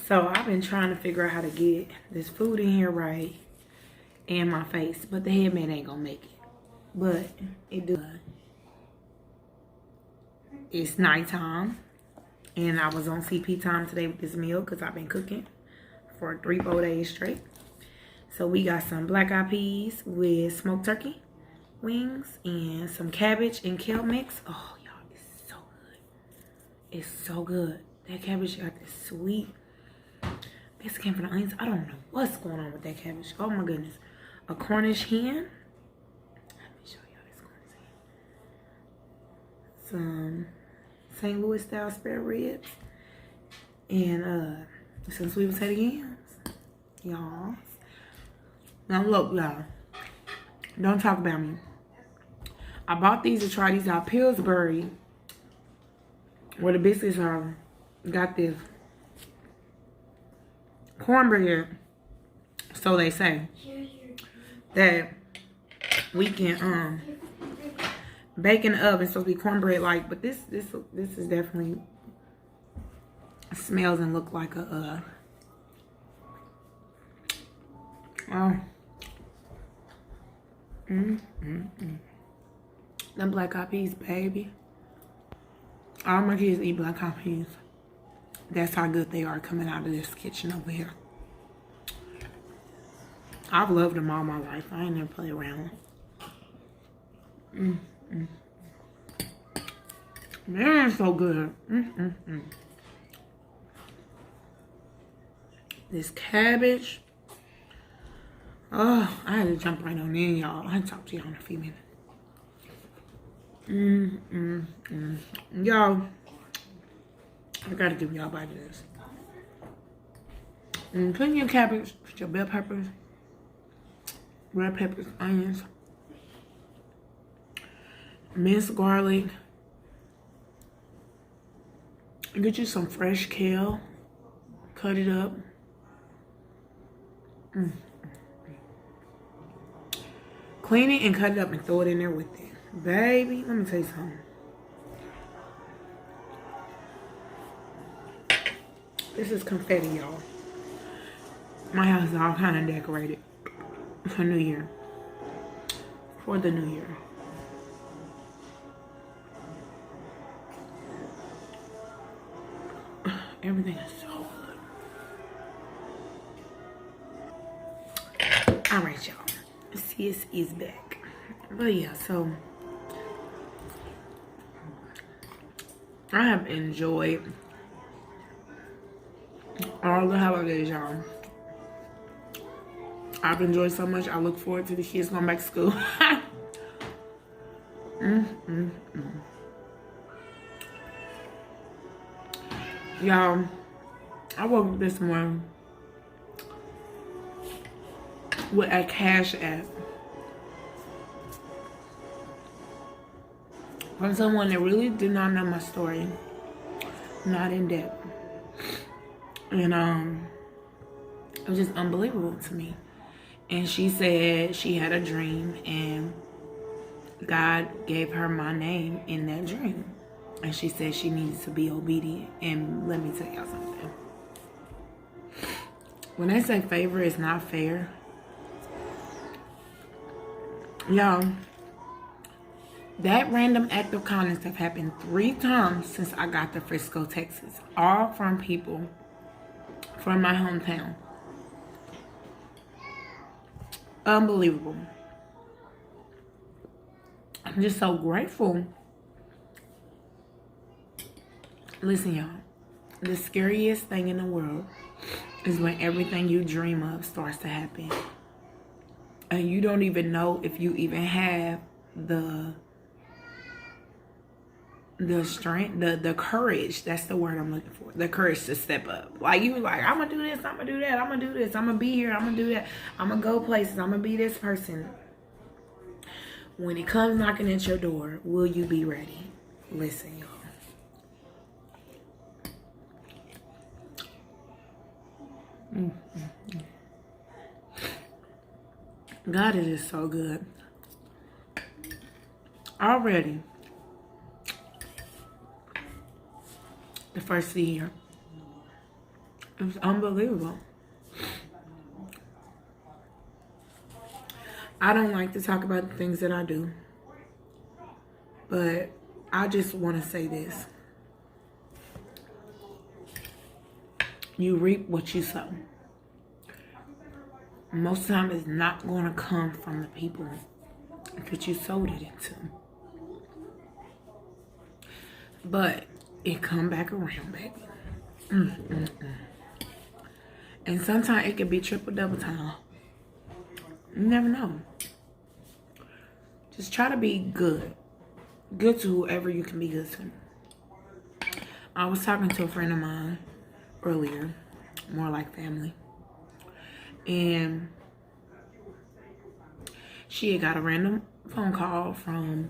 So I've been trying to figure out how to get this food in here right and my face, but the headband ain't gonna make it. But it do. It's nighttime, and I was on CP time today with this meal because I've been cooking for 3-4 days straight. So we got some black eyed peas with smoked turkey wings and some cabbage and kale mix. Oh, y'all, it's so good. It's so good. That cabbage got this sweet. This came from the onions. I don't know what's going on with that cabbage. Oh my goodness. A Cornish hen. Let me show y'all this Cornish hen. Some St. Louis style spare ribs. And some sweet potato yams. Y'all. Now look, y'all. Don't talk about me. I bought these to try these out. Pillsbury, where the biscuits are, got this cornbread, so they say, that we can bake in the oven. It's supposed to be cornbread like, but this is definitely smells and look like a them black eyed peas, baby. All my kids eat black eyed peas. That's how good they are coming out of this kitchen over here. I've loved them all my life. I ain't never played around. Man, it's so good. This cabbage. Oh, I had to jump right on in, y'all. I'll talk to y'all in a few minutes. Y'all, I gotta give y'all a bite of this. Put in your cabbage, put your bell peppers, red peppers, onions, minced garlic. Get you some fresh kale, cut it up. Clean it and cut it up and throw it in there with it. Baby, let me tell you something. This is confetti, y'all. My house is all kind of decorated for New Year. For the New Year. Everything is so good. Alright, y'all. Sis is back. But yeah, so I have enjoyed all the holidays, y'all. I've enjoyed so much. I look forward to the kids going back to school. Y'all, I woke up this morning with a Cash App from someone that really did not know my story, not in depth, and it was just unbelievable to me. And she said she had a dream and God gave her my name in that dream, and she said she needed to be obedient. And let me tell y'all something. When they say favor is not fair, y'all, that random act of kindness have happened 3 times since I got to Frisco, Texas. All from people from my hometown. Unbelievable. I'm just so grateful. Listen, y'all. The scariest thing in the world is when everything you dream of starts to happen. And you don't even know if you even have the strength, the courage. That's the word I'm looking for. The courage to step up. Like, you like, I'm gonna do this, I'm gonna do that, I'm gonna do this, I'm gonna be here, I'm gonna do that, I'm gonna go places, I'm gonna be this person. When it comes knocking at your door, will you be ready? Listen, y'all. God is just so good. Already, the first of the year, It's unbelievable. I don't like to talk about the things that I do, but I just want to say this. You reap what you sow. Most of the time, it's not going to come from the people that you sowed it into. But it come back around, baby. And sometimes it can be triple, double time. You never know. Just try to be good. Good to whoever you can be good to. I was talking to a friend of mine earlier, more like family. And she had got a random phone call from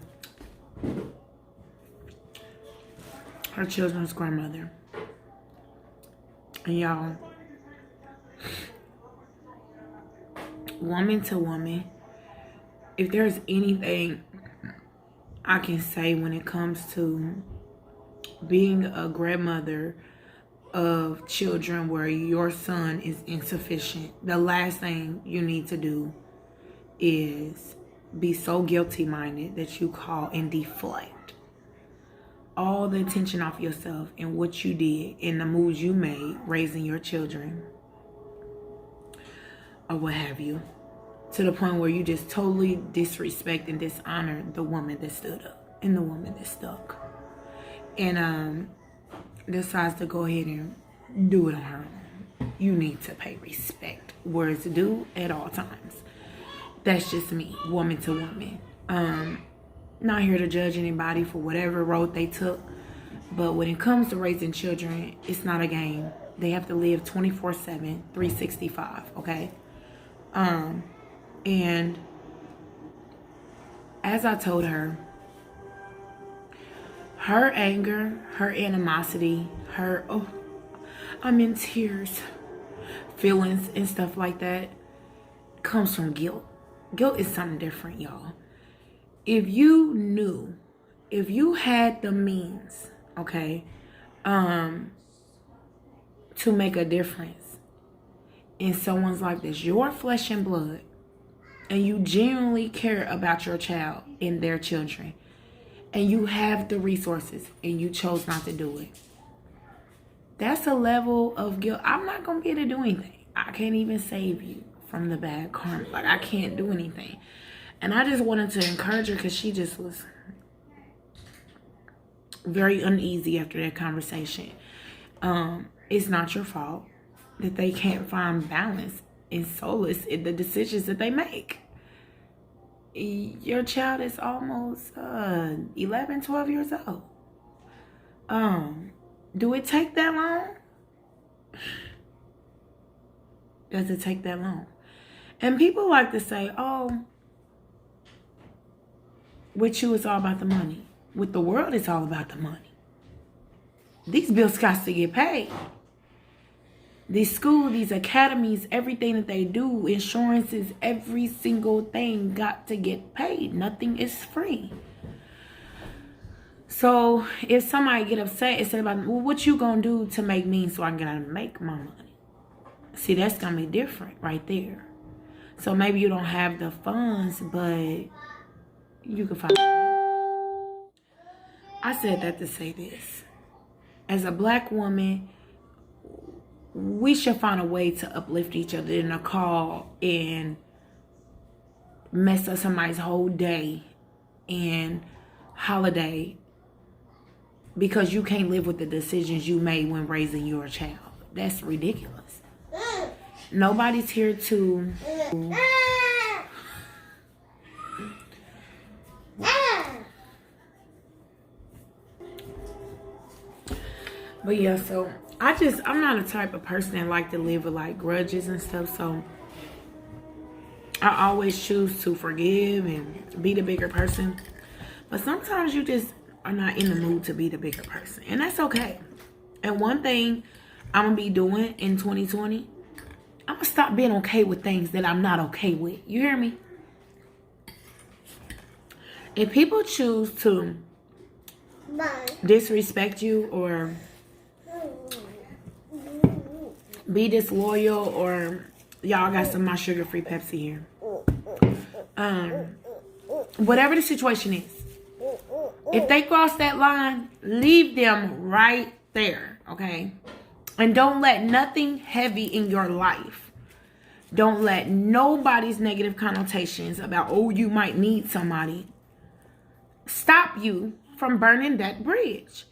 her children's grandmother. And y'all, woman to woman, if there's anything I can say when it comes to being a grandmother of children where your son is insufficient, the last thing you need to do is be so guilty-minded that you call and deflect all the attention off yourself and what you did and the moves you made raising your children or what have you, to the point where you just totally disrespect and dishonor the woman that stood up and the woman that stuck and decides to go ahead and do it on her own. You need to pay respect where it's due at all times. That's just me, woman to woman. Not here to judge anybody for whatever road they took, but when it comes to raising children, it's not a game. They have to live 24/7, 365, okay? And as I told her, her anger, her animosity, her, oh, I'm in tears, feelings and stuff like that comes from guilt. Guilt is something different, y'all. If you knew, if you had the means, okay, to make a difference in someone's life that's your flesh and blood, and you genuinely care about your child and their children, and you have the resources and you chose not to do it, that's a level of guilt. I'm not going to be able to do anything. I can't even save you from the bad karma. Like, I can't do anything. And I just wanted to encourage her because she just was very uneasy after that conversation. It's not your fault that they can't find balance and solace in the decisions that they make. Your child is almost 11, 12 years old. Do it take that long? Does it take that long? And people like to say, oh, with you it's all about the money. With the world it's all about the money. These bills got to get paid. These schools, these academies, everything that they do, insurances, every single thing got to get paid. Nothing is free. So if somebody get upset and say about, well, what you gonna do to make me so I can get out and make my money? See, that's gonna be different right there. So maybe you don't have the funds, but you can find it. I said that to say this. As a black woman, we should find a way to uplift each other in a call and mess up somebody's whole day and holiday because you can't live with the decisions you made when raising your child. That's ridiculous. Nobody's here to but yeah, so I'm not a type of person that like to live with like grudges and stuff, so I always choose to forgive and be the bigger person. But sometimes you just are not in the mood to be the bigger person, and that's okay. And one thing I'm gonna be doing in 2020, I'm gonna stop being okay with things that I'm not okay with. You hear me? If people choose to disrespect you or be disloyal, or y'all got some of my sugar-free Pepsi here. Whatever the situation is, if they cross that line, leave them right there, okay? And don't let nothing heavy in your life, don't let nobody's negative connotations about, oh, you might need somebody, stop you from burning that bridge.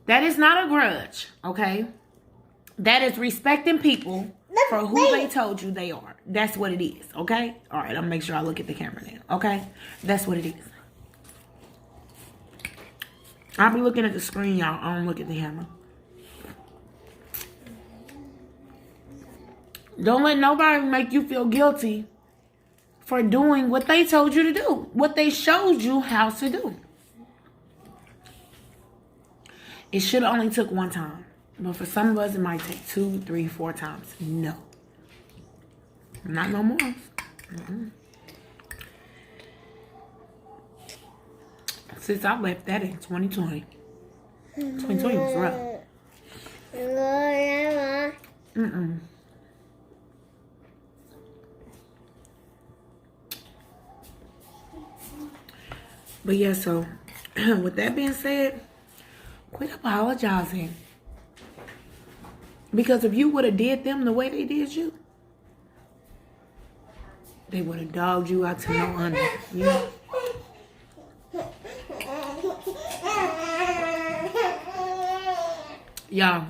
That is not a grudge, okay? That is respecting people for who they told you they are. That's what it is, okay? All right, I'm gonna make sure I look at the camera now, okay? That's what it is. I'll be looking at the screen, y'all. I don't look at the camera. Don't let nobody make you feel guilty for doing what they told you to do, what they showed you how to do. It should have only took one time. But for some of us, it might take 2, 3, 4 times. No. Not no more. Since I left that in 2020. 2020 was rough. But yeah, so with that being said, quit apologizing. Because if you would have did them the way they did you, they would have dogged you out to no end. You know? Y'all.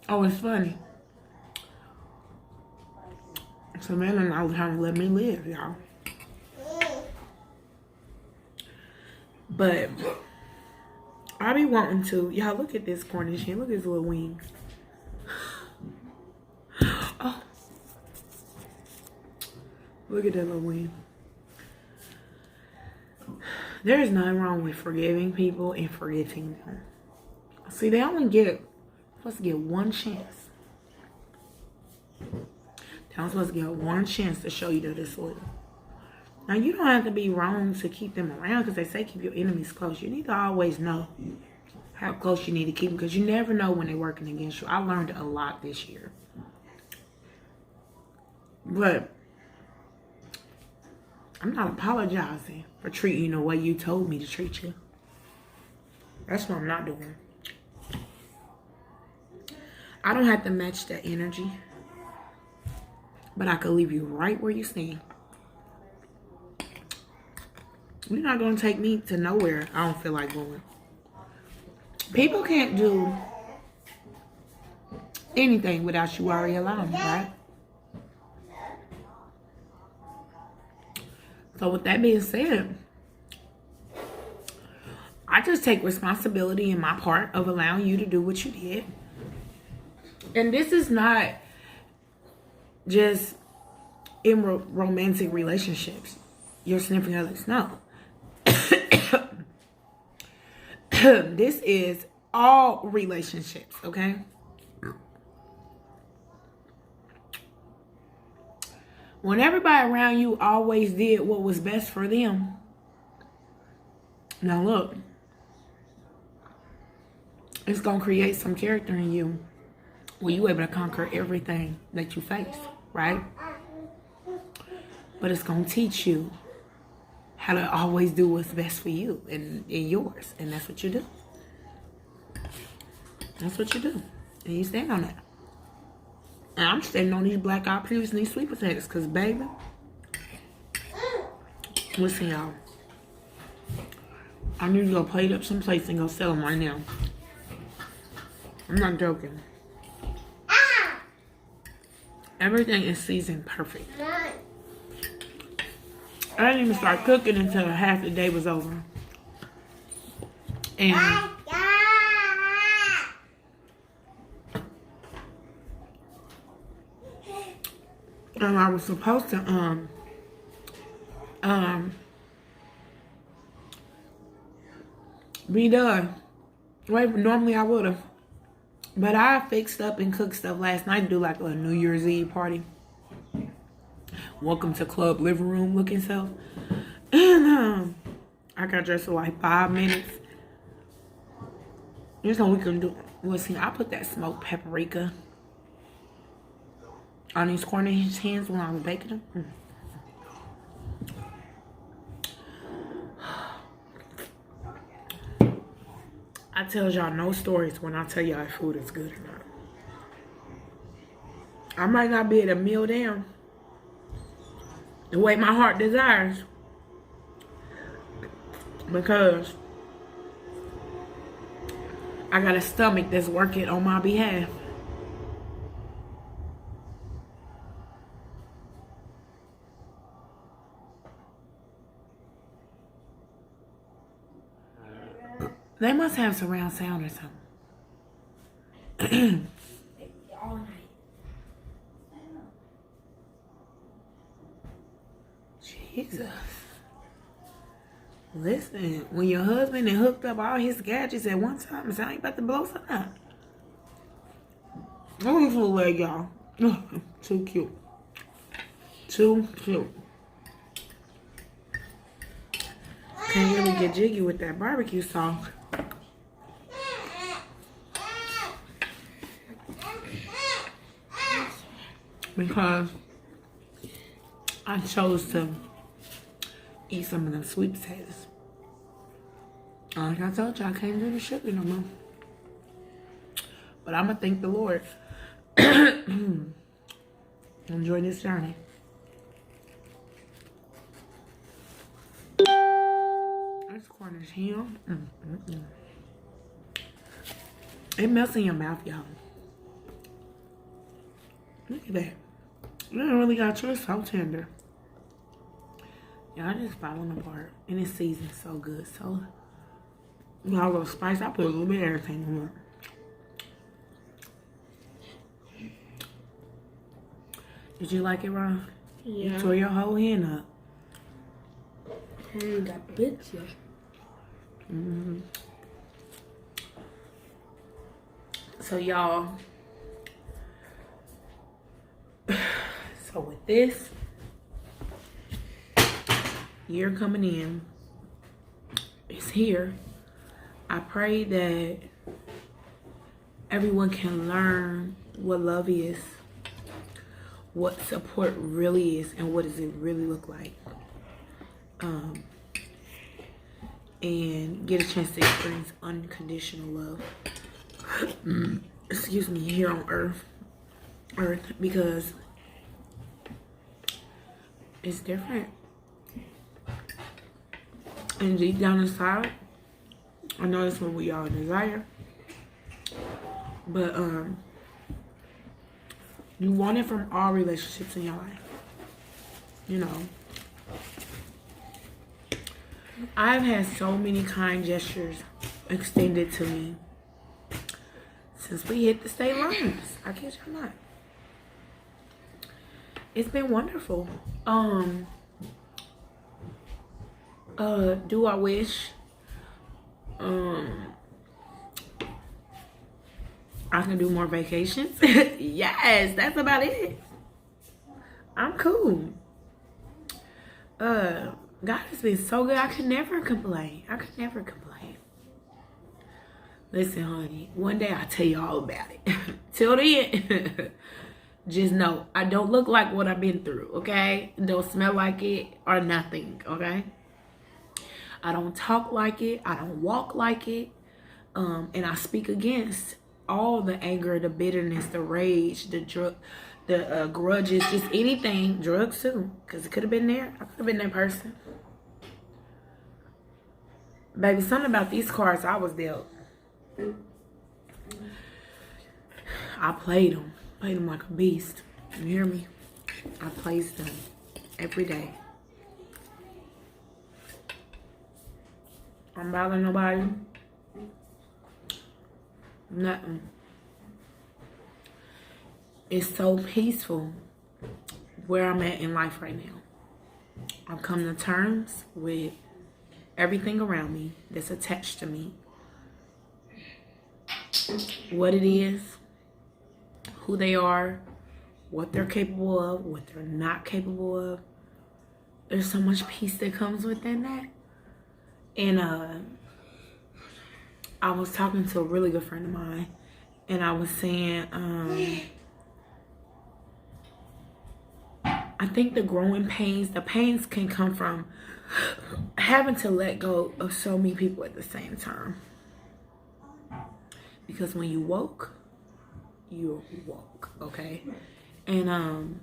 Oh, it's funny. Savannah and I was trying to let me live, y'all. But I be wanting to. Y'all, look at this Cornish. Look at his little wings. Oh. Look at that little wing. There is nothing wrong with forgiving people and forgetting them. See, they only supposed to get one chance. They're supposed to get one chance to show you that it's loyal. Now, you don't have to be wrong to keep them around, because they say keep your enemies close. You need to always know how close you need to keep them, because you never know when they're working against you. I learned a lot this year. But I'm not apologizing for treating you the way you told me to treat you. That's what I'm not doing. I don't have to match that energy, but I could leave you right where you stand. You're not going to take me to nowhere I don't feel like going. People can't do anything without you already allowing it, right? So with that being said, I just take responsibility in my part of allowing you to do what you did. And this is not just in romantic relationships. Your significant others, no. This is all relationships, okay? When everybody around you always did what was best for them, now look, it's going to create some character in you where you're able to conquer everything that you face, right? But it's going to teach you how to always do what's best for you and yours. And that's what you do. That's what you do. And you stand on that. And I'm standing on these black eyed peas and these sweet potatoes. Because, baby, listen, y'all. I need to go plate up some plates and go sell them right now. I'm not joking. Everything is seasoned perfect. I didn't even start cooking until half the day was over. And I was supposed to be done. Right, normally I would have. But I fixed up and cooked stuff last night to do like a New Year's Eve party. Welcome to club living room looking stuff. And I got dressed for like 5 minutes. There's no we couldn't do it. Well, see, I put that smoked paprika on these Cornish hens when I was baking them. I tell y'all no stories when I tell y'all if food is good or not. I might not be able to meal down the way my heart desires, because I got a stomach that's working on my behalf. They must have surround sound or something. All night. Jesus. Listen, when your husband and hooked up all his gadgets at one time, it's ain't about to blow something up. Look at this little leg, y'all. Too cute. Too cute. Can't really get jiggy with that barbecue sauce. Because I chose to eat some of them sweet potatoes. Like I told you, I can't do the sugar no more. But I'm going to thank the Lord. Enjoy this journey. This Cornish hen. It melts in your mouth, y'all. Look at that. You don't really got yours so tender. Y'all just falling apart. And it's seasoned so good. So, you know, a little spice. I put a little bit of everything in it. Did you like it, Ron? Yeah. You tore your whole hand up. I ain't got bits yet. So, y'all. So, with this year coming in, it's here. I pray that everyone can learn what love is, what support really is, and what does it really look like. And get a chance to experience unconditional love. Excuse me, here on earth, because it's different. And deep down inside, I know that's what we all desire. But you want it from all relationships in your life. You know. I've had so many kind gestures extended to me since we hit the state lines. I kid you not. It's been wonderful. Do I wish I can do more vacations? Yes, that's about it. I'm cool. God has been so good. I could never complain. Listen, honey, one day I'll tell you all about it. Till then, just know I don't look like what I've been through, okay? Don't smell like it or nothing, okay? I don't talk like it. I don't walk like it. And I speak against all the anger, the bitterness, the rage, the grudges, just anything. Drugs too, because it could have been there. I could have been that person. Baby, something about these cards I was dealt. I played them like a beast. You hear me? I plays them every day. I'm bothering nobody. Nothing. It's so peaceful where I'm at in life right now. I've come to terms with everything around me that's attached to me. What it is, who they are, what they're capable of, what they're not capable of. There's so much peace that comes within that. And I was talking to a really good friend of mine, And I was saying, I think the growing pains, the pains can come from having to let go of so many people at the same time. Because when you woke, you're woke, okay? And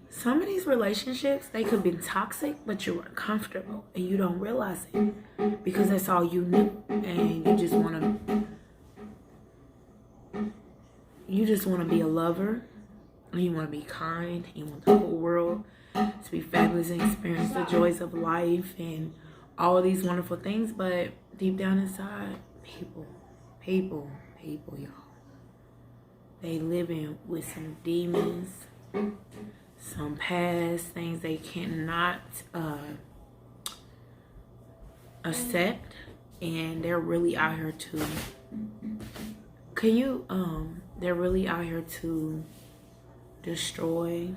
some of these relationships, they could be toxic, but you're uncomfortable and you don't realize it because that's all you knew. And you just want to be a lover. You want to be kind. You want the whole world to be fabulous and experience the joys of life and all these wonderful things. But deep down inside, people, y'all. They living with some demons, some past things they cannot accept, and they're really out here to. They're really out here to destroy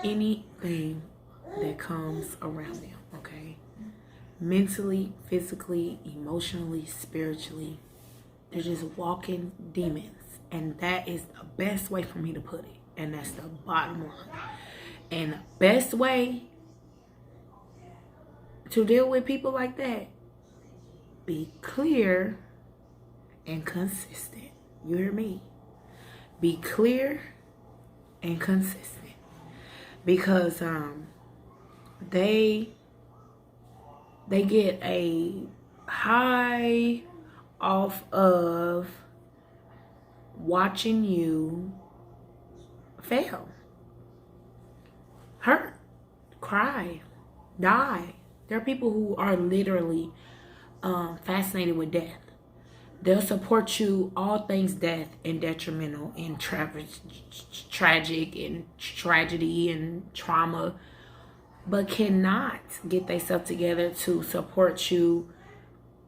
anything that comes around them, okay? Mentally, physically, emotionally, spiritually. They're just walking demons. And that is the best way for me to put it. And that's the bottom line. And the best way to deal with people like that, be clear and consistent. You hear me? Be clear and consistent. Because they get a high off of watching you fail, hurt, cry, die. There are people who are literally fascinated with death. They'll support you all things death and detrimental and tragic and tragedy and trauma, but cannot get themselves together to support you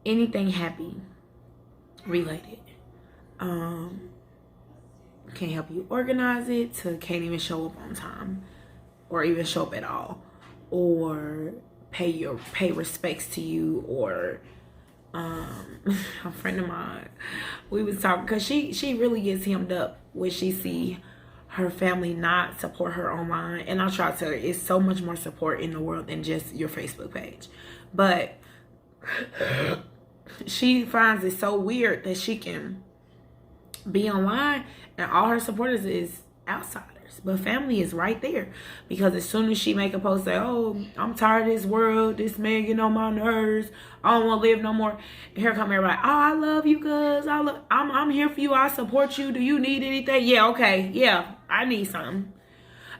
anything happy related. Can't help you organize it, can't even show up on time or even show up at all, or pay respects to you, or a friend of mine, we was talking because she really gets hemmed up when she see her family not support her online. And I'll try to tell her it's so much more support in the world than just your Facebook page. But she finds it so weird that she can be online and all her supporters is outsiders. But family is right there. Because as soon as she make a post say, oh, I'm tired of this world, this man getting on my nerves, I don't want to live no more. And here come everybody, oh, I love you guys. I'm here for you. I support you. Do you need anything? Yeah, okay. Yeah, I need something.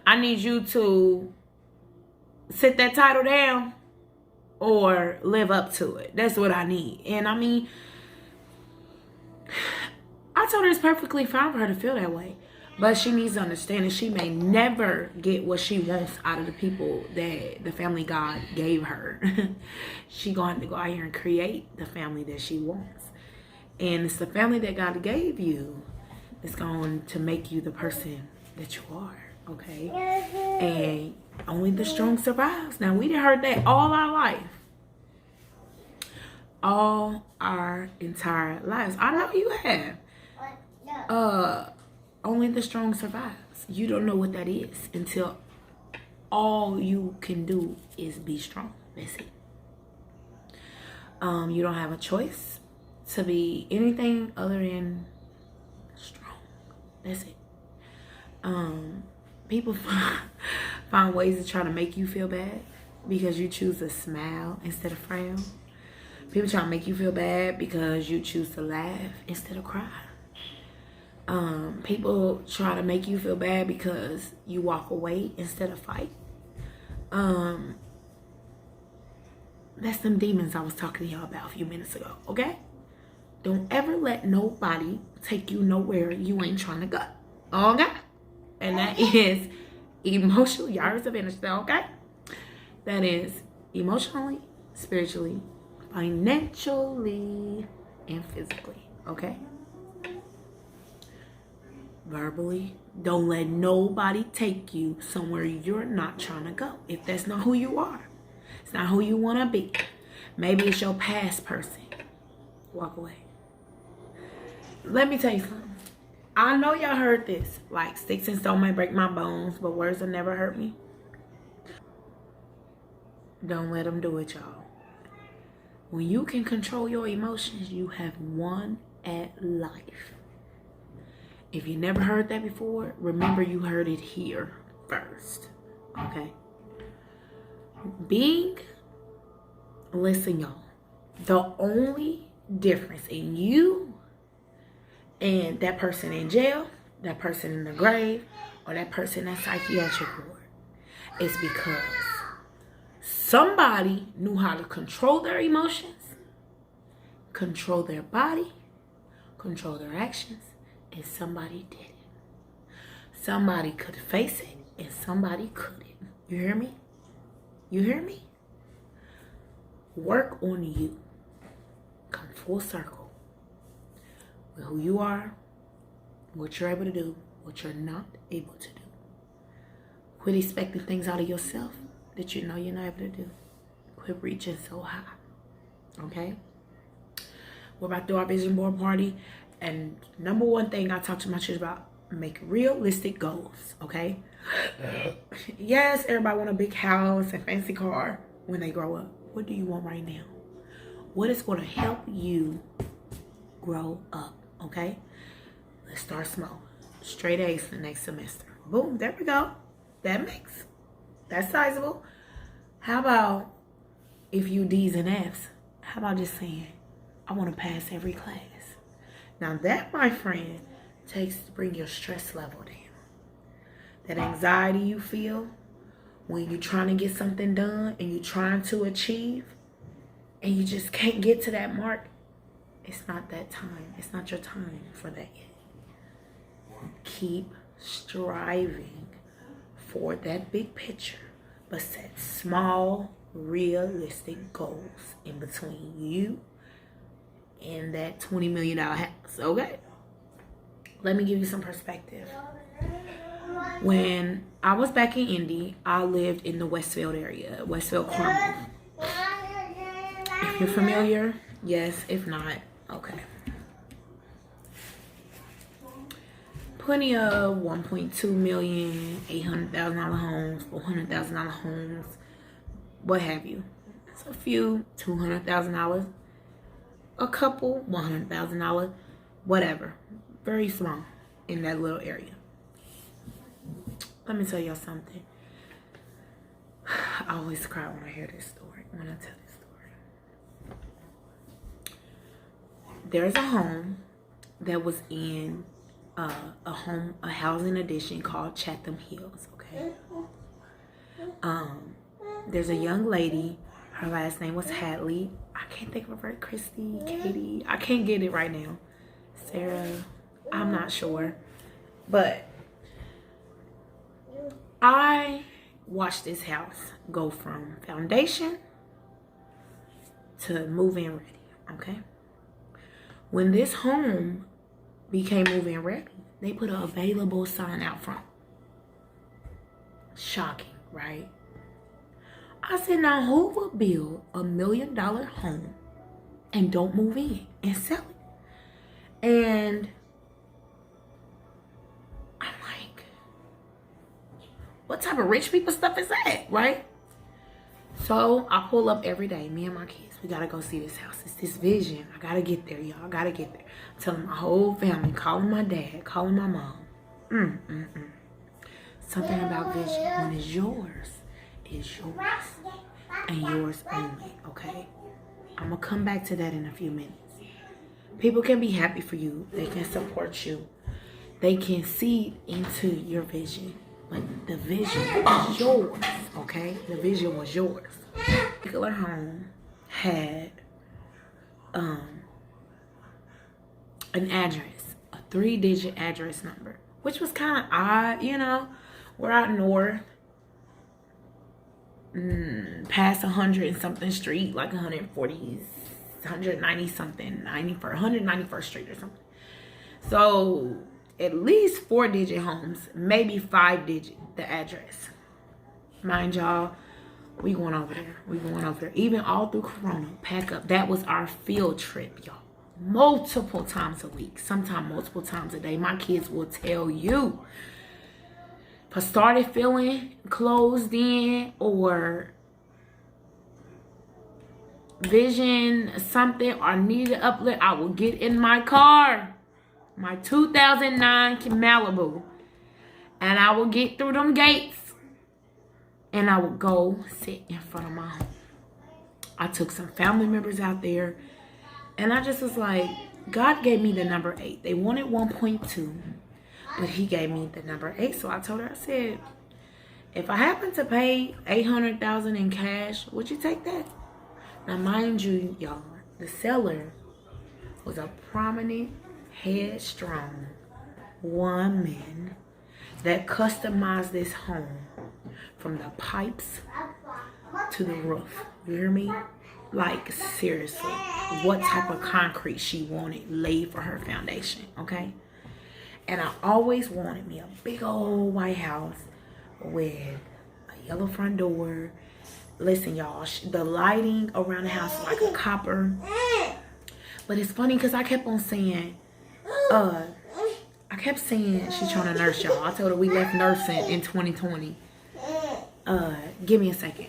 I need you to sit that title down or live up to it. That's what I need. And I mean, I told her it's perfectly fine for her to feel that way. But she needs to understand that she may never get what she wants out of the people that the family God gave her. She going to have to go out here and create the family that she wants. And it's the family that God gave you that's going to make you the person that you are, okay? And only the strong survives. Now, we done heard that all our life. All our entire lives. I know you have. Only the strong survives. You don't know what that is until all you can do is be strong. That's it. You don't have a choice to be anything other than strong. That's it. People find ways to try to make you feel bad because you choose to smile instead of frown. People try to make you feel bad because you choose to laugh instead of cry. People try to make you feel bad because you walk away instead of fight. That's them demons I was talking to y'all about a few minutes ago, okay? Don't ever let nobody take you nowhere you ain't trying to go, okay? And that is emotionally, yards of energy, okay? That is emotionally, spiritually, financially, and physically, okay? Verbally, don't let nobody take you somewhere you're not trying to go. If that's not who you are, it's not who you want to be. Maybe it's your past person. walk away. Let me tell you something. I know y'all heard this. Like, sticks and stone may break my bones, but words will never hurt me. Don't let them do it, y'all. When you can control your emotions, you have won at life. If you never heard that before, remember you heard it here first. Okay? Listen, y'all. The only difference in you and that person in jail, that person in the grave, or that person in psychiatric ward is because somebody knew how to control their emotions, control their body, control their actions, and somebody did it. Somebody could face it, and somebody couldn't. You hear me? You hear me? Work on you. Come full circle with who you are, what you're able to do, what you're not able to do. Quit expecting things out of yourself that you know you're not able to do. Quit reaching so high. Okay? We're about to do our vision board party. And number one thing I talk to my church about, make realistic goals. Okay? Yes, everybody want a big house and fancy car when they grow up. What do you want right now? What is going to help you grow up? Okay? Let's start small. Straight A's for the next semester. Boom, there we go. That's sizable. How about if you D's and F's? How about just saying, I want to pass every class? Now that, my friend, takes to bring your stress level down. That anxiety you feel when you're trying to get something done and you're trying to achieve and you just can't get to that mark. It's not that time. It's not your time for that yet. Keep striving for that big picture, but set small, realistic goals in between you and that $20 million house. Okay? Let me give you some perspective. When I was back in Indy, I lived in the Westfield area, Westfield Carmel. If you're familiar, yes. If not, okay. Plenty of 1.2 million, $800,000 homes, $400,000 homes, what have you. It's a few $200,000, a couple $100,000, whatever. Very small in that little area. Let me tell y'all something. I always cry when I hear this story, when I tell this story. There's a home that was in a housing addition called Chatham Hills, okay? There's a young lady, her last name was Hadley. I can't think of her, Christy, Katie, I can't get it right now. Sarah, I'm not sure. But I watched this house go from foundation to move-in ready, okay? When this home became move-in ready, they put an available sign out front. Shocking, right? I said, now who would build $1 million home and don't move in and sell it? And I'm like, what type of rich people stuff is that, right? So I pull up every day, me and my kids. We gotta go see this house. It's this vision. I gotta get there, y'all. I gotta get there. I'm telling my whole family, calling my dad, calling my mom. Something about vision. When it's yours, it's yours. And yours only, okay? I'm gonna come back to that in a few minutes. People can be happy for you. They can support you. They can see into your vision. But the vision is yours, okay? The vision was yours. This particular home had an address, a 3-digit address number, which was kind of odd, you know. We're out north, past 100 and something street, like 140s, 190 something, 191st Street or something. So at least 4-digit homes, maybe 5-digit, the address. Mind y'all, we going over there. We going over there. Even all through Corona, pack up. That was our field trip, y'all. multiple times a week, sometimes multiple times a day. My kids will tell you. If I started feeling closed in or vision something or needed uplift, I will get in my car, my 2009 Malibu, and I will get through them gates and I would go sit in front of my home. I took some family members out there and I just was like, God gave me the number 8. They wanted 1.2, but he gave me the number 8. So I told her, I said, if I happen to pay $800,000 in cash, would you take that? Now, mind you, y'all, the seller was a prominent, headstrong woman that customized this home from the pipes to the roof. You hear me? Like, seriously, what type of concrete she wanted laid for her foundation, okay? And I always wanted me a big old white house with a yellow front door. Listen, y'all, the lighting around the house is like a copper. But it's funny because I kept on saying, she's trying to nurse, y'all. I told her we left nursing in 2020. Give me a second.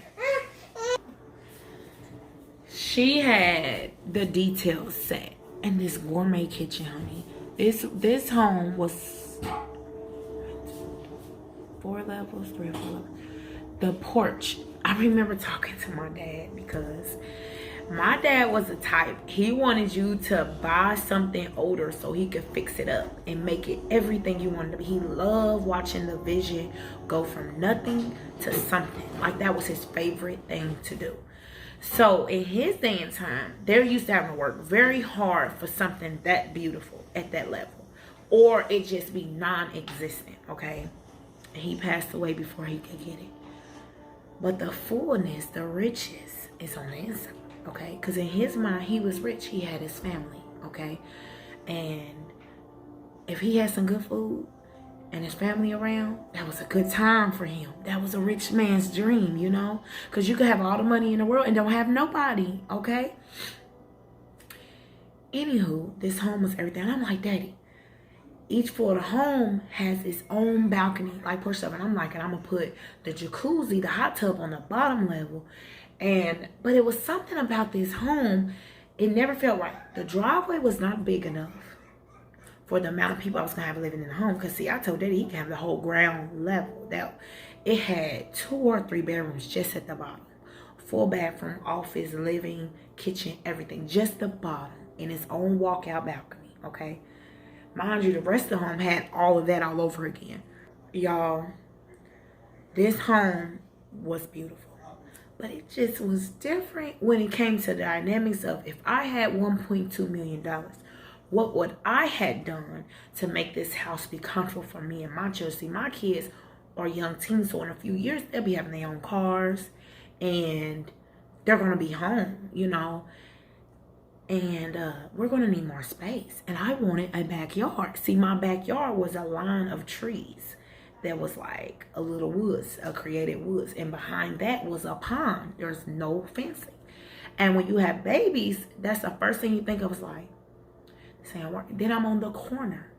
She had the details set in this gourmet kitchen, honey. This home was 4 levels, 3 or 4 levels. The porch. I remember talking to my dad because my dad was the type, he wanted you to buy something older so he could fix it up and make it everything you wanted to be. He loved watching the vision go from nothing to something. Like, that was his favorite thing to do. So in his day and time, they're used to having to work very hard for something that beautiful at that level, or it just be non-existent, okay? He passed away before he could get it. But the fullness, the riches is on the inside, okay? Because in his mind, he was rich. He had his family, okay? And if he had some good food and his family around, that was a good time for him. That was a rich man's dream, you know? Because you could have all the money in the world and don't have nobody, okay? Anywho, this home was everything. And I'm like, Daddy, each floor of the home has its own balcony, like porch stuff. And I'm like, and I'm going to put the jacuzzi, the hot tub on the bottom level. But it was something about this home, it never felt right. The driveway was not big enough for the amount of people I was going to have living in the home. Because, see, I told Daddy he could have the whole ground level. That it had 2 or 3 bedrooms just at the bottom. Full bathroom, office, living, kitchen, everything. Just the bottom in its own walkout balcony, okay? Mind you, the rest of the home had all of that all over again. Y'all, this home was beautiful. But it just was different when it came to the dynamics of, if I had $1.2 million, what would I had done to make this house be comfortable for me and my children? See, my kids are young teens, so in a few years, they'll be having their own cars. And they're going to be home, you know. And we're going to need more space. And I wanted a backyard. See, my backyard was a line of trees that was like a little woods, a created woods. And behind that was a pond. There's no fencing. And when you have babies, that's the first thing you think of is like, then I'm on the corner.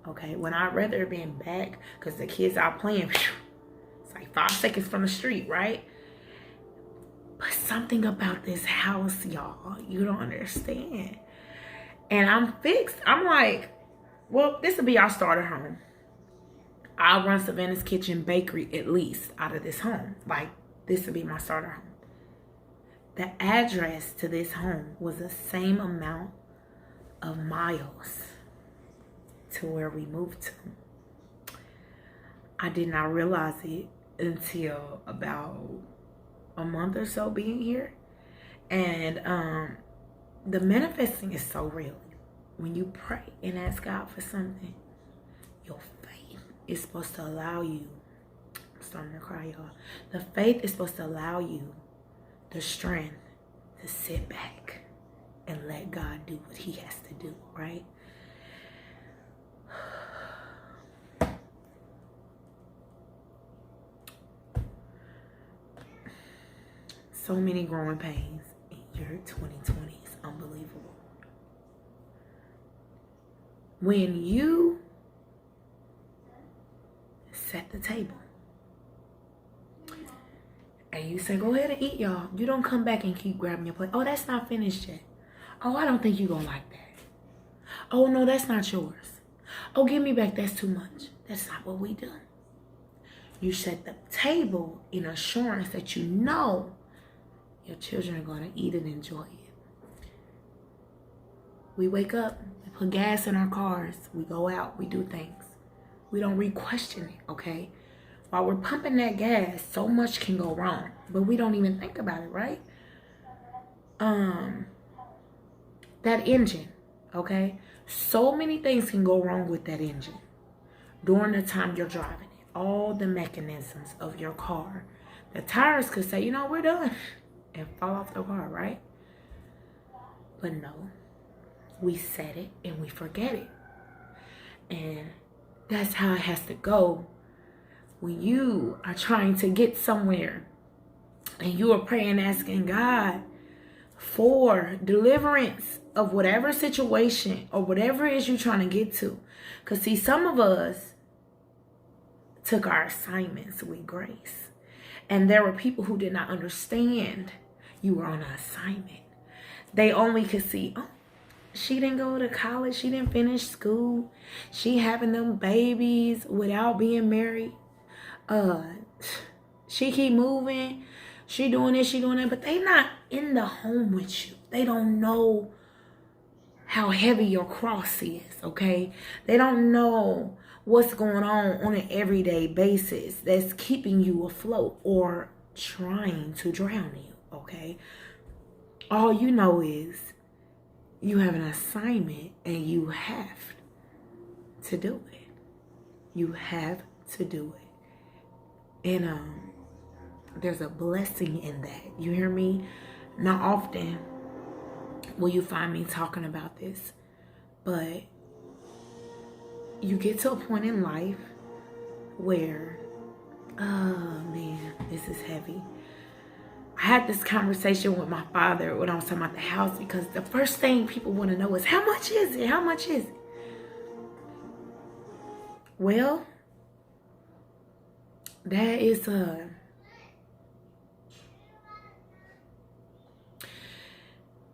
Okay, when I'd rather been back, because the kids are playing, it's like 5 seconds from the street, right? But something about this house, y'all, you don't understand. And I'm fixed. I'm like, well, this will be our starter home. I'll run Savannah's Kitchen Bakery at least out of this home. Like, this will be my starter home. The address to this home was the same amount of miles to where we moved to. I did not realize it until about a month or so being here. And the manifesting is so real. When you pray and ask God for something, your faith is supposed to allow you, I'm starting to cry, y'all. The faith is supposed to allow you the strength to sit back and let God do what he has to do, right? So many growing pains in your 2020 is unbelievable. when you set the table and you say, go ahead and eat, y'all. You don't come back and keep grabbing your plate. Oh, that's not finished yet. Oh, I don't think you're going to like that. Oh, no, that's not yours. Oh, give me back. That's too much. That's not what we do. You set the table in assurance that you know your children are going to eat and enjoy it. We wake up, we put gas in our cars, we go out, we do things. We don't re-question it, okay? While we're pumping that gas, so much can go wrong, but we don't even think about it, right? That engine, okay? So many things can go wrong with that engine during the time you're driving it. All the mechanisms of your car. The tires could say, you know, we're done, and fall off the car, right? But no, we set it and we forget it. And that's how it has to go when you are trying to get somewhere and you are praying, asking God for deliverance of whatever situation or whatever it is you're trying to get to. Because see, some of us took our assignments with grace. And there were people who did not understand you were on an assignment. They only could see, oh, she didn't go to college. She didn't finish school. She having them babies without being married. She keep moving. She doing this, she doing that. But they not in the home with you. They don't know how heavy your cross is, okay? They don't know what's going on an everyday basis that's keeping you afloat or trying to drown you, okay? All you know is you have an assignment and you have to do it. You have to do it. And there's a blessing in that. You hear me? Not often will you find me talking about this, but you get to a point in life where, oh man, this is heavy. I had this conversation with my father when I was talking about the house, because the first thing people want to know is, how much is it? How much is it? Well, that is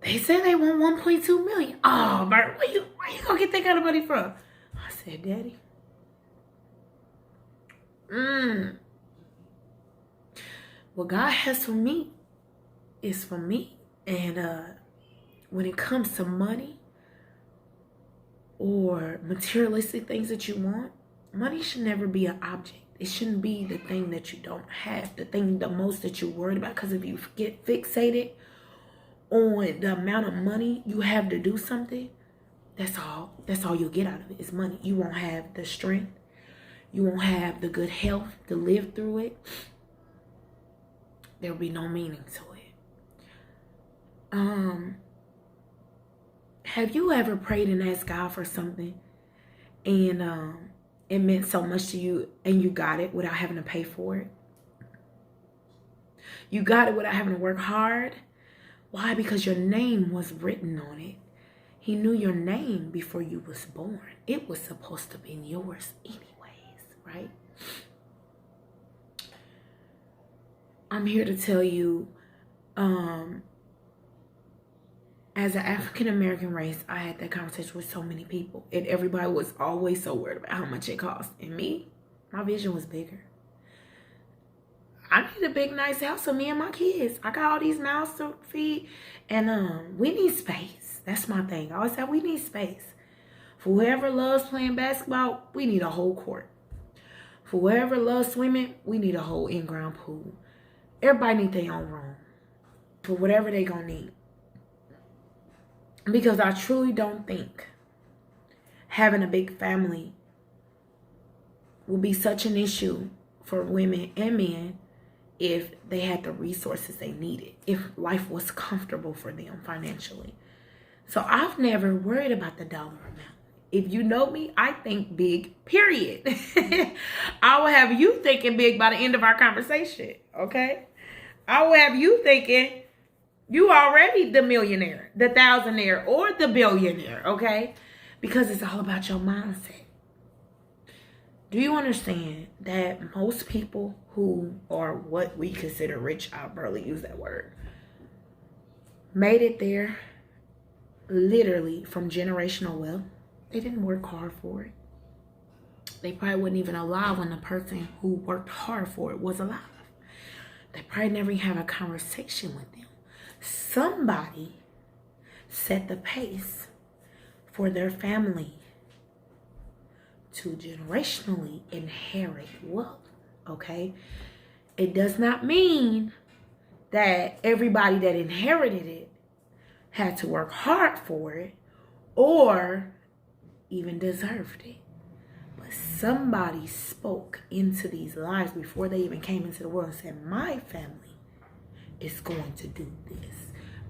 they said they want 1.2 million. Oh, Bert, where you gonna get that kind of money from? I said, Daddy. What God has for me is for me. And when it comes to money or materialistic things that you want, money should never be an object. It shouldn't be the thing that you don't have, the thing the most that you're worried about. Because if you get fixated on the amount of money you have to do something, that's all you'll get out of it is money. You won't have the strength. You won't have the good health to live through it. There'll be no meaning to it. Have you ever prayed and asked God for something and it meant so much to you and you got it without having to pay for it? You got it without having to work hard. Why? Because your name was written on it. He knew your name before you was born. It was supposed to be yours anyways, right? I'm here to tell you, as an African-American race, I had that conversation with so many people. And everybody was always so worried about how much it cost. And me, my vision was bigger. I need a big, nice house for me and my kids. I got all these mouths to feed. And we need space. That's my thing. I always say we need space. For whoever loves playing basketball, we need a whole court. For whoever loves swimming, we need a whole in-ground pool. Everybody need their own room. For whatever they gonna need. Because I truly don't think having a big family will be such an issue for women and men if they had the resources they needed, if life was comfortable for them financially. So I've never worried about the dollar amount. If you know me, I think big, period. I will have you thinking big by the end of our conversation, okay? I will have you thinking you already the millionaire, the thousandaire, or the billionaire, okay? because it's all about your mindset. Do you understand that most people who are what we consider rich, I barely use that word, made it there literally from generational wealth? They didn't work hard for it. They probably wasn't even alive when the person who worked hard for it was alive. They probably never even had a conversation with them. Somebody set the pace for their family to generationally inherit wealth, okay? It does not mean that everybody that inherited it had to work hard for it or even deserved it. But somebody spoke into these lives before they even came into the world and said, my family is going to do this.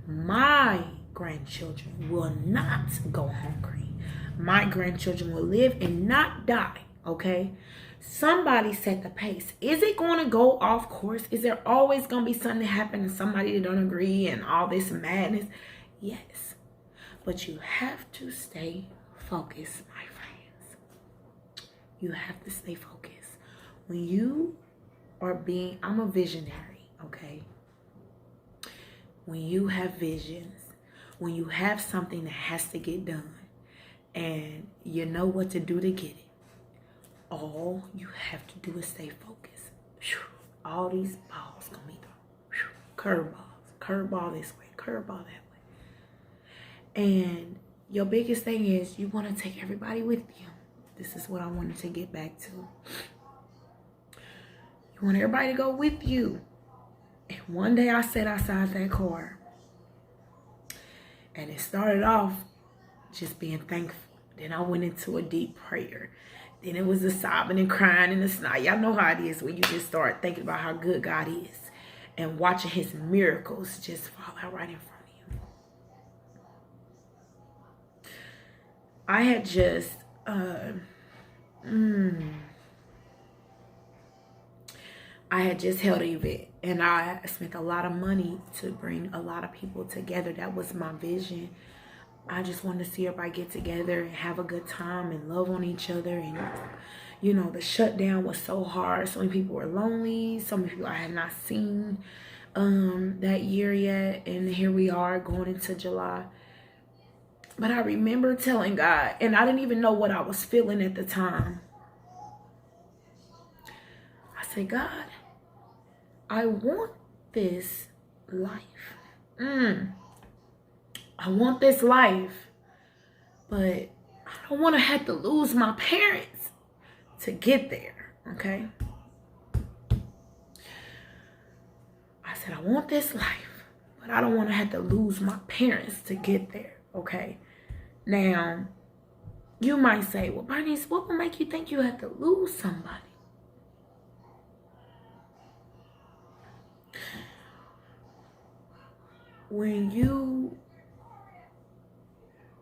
My grandchildren will not go hungry. My grandchildren will live and not die, okay? Somebody set the pace. Is it going to go off course? Is there always going to be something happen to somebody that don't agree and all this madness? Yes. But you have to stay focused, my friends. You have to stay focused. When you are I'm a visionary, okay? When you have visions, when you have something that has to get done, and you know what to do to get it, all you have to do is stay focused. All these balls gonna be thrown. Curveball this way, curveball that way. And your biggest thing is you want to take everybody with you. This is what I wanted to get back to. You want everybody to go with you. And one day I sat outside that car, and it started off just being thankful. Then I went into a deep prayer. Then it was the sobbing and crying and the snot. Y'all know how it is when you just start thinking about how good God is and watching his miracles just fall out right in front of you. I had just held an event, and I spent a lot of money to bring a lot of people together. That was my vision. I just wanted to see everybody get together and have a good time and love on each other. And, you know, the shutdown was so hard. So many people were lonely. So many people I had not seen that year yet. And here we are going into July. But I remember telling God, and I didn't even know what I was feeling at the time. I said, God, I want this life. I want this life, but I don't want to have to lose my parents to get there, okay? I said, I want this life, but I don't want to have to lose my parents to get there, okay? Now, you might say, well, Bernice, what will make you think you have to lose somebody? When you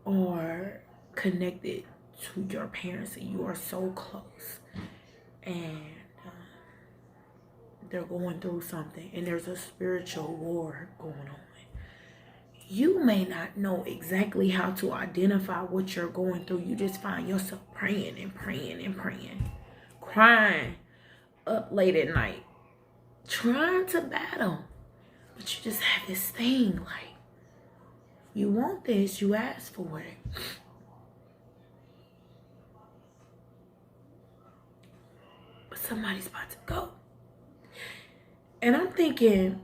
are connected to your parents and you are so close and they're going through something and there's a spiritual war going on, you may not know exactly how to identify what you're going through. You just find yourself praying and praying and praying, crying up late at night, trying to battle. But you just have this thing like, you want this, you ask for it. But somebody's about to go. And I'm thinking,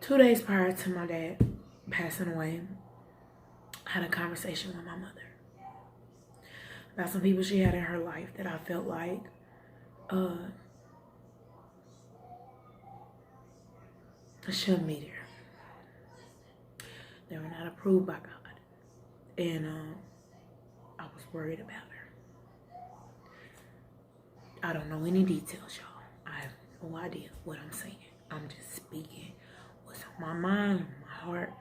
two days prior to my dad passing away, I had a conversation with my mother about some people she had in her life that I felt like shouldn't be there. They were not approved by God. And I was worried about her. I don't know any details, y'all. I have no idea what I'm saying. I'm just speaking what's on my mind, on my heart,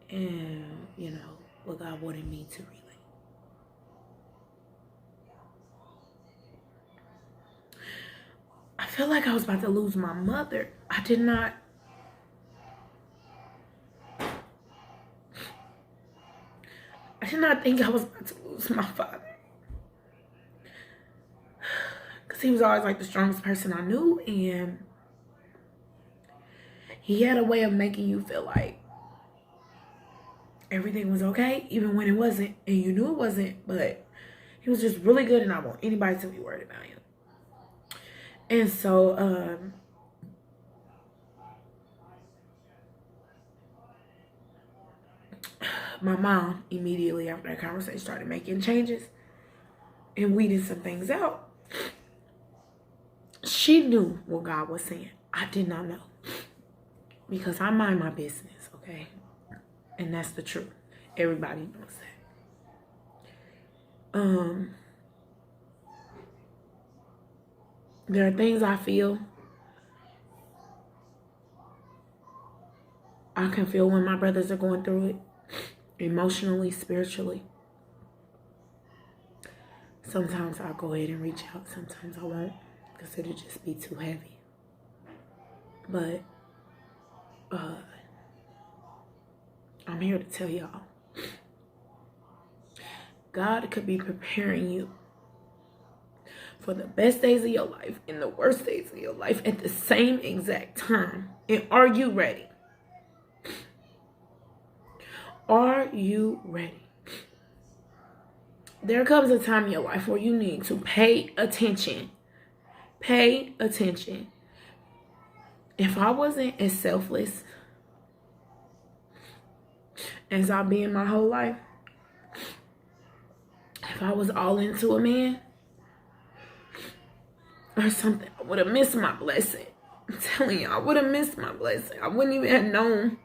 and, you know, what God wanted me to relay. I felt like I was about to lose my mother. I did not think I was about to lose my father. Because he was always like the strongest person I knew. And he had a way of making you feel like everything was okay, even when it wasn't. And you knew it wasn't. But he was just really good, and I want anybody to be worried about him. And so, my mom, immediately after that conversation, started making changes and weeding some things out. She knew what God was saying. I did not know. Because I mind my business, okay? And that's the truth. Everybody knows that. There are things I feel. I can feel when my brothers are going through it. Emotionally, spiritually. Sometimes I'll go ahead and reach out. Sometimes I won't. Because it'll just be too heavy. But I'm here to tell y'all. God could be preparing you for the best days of your life and the worst days of your life at the same exact time. And are you ready? Are you ready? There comes a time in your life where you need to pay attention. Pay attention. If I wasn't as selfless as I've been my whole life, if I was all into a man or something, I would have missed my blessing. I'm telling you, I would have missed my blessing. I wouldn't even have known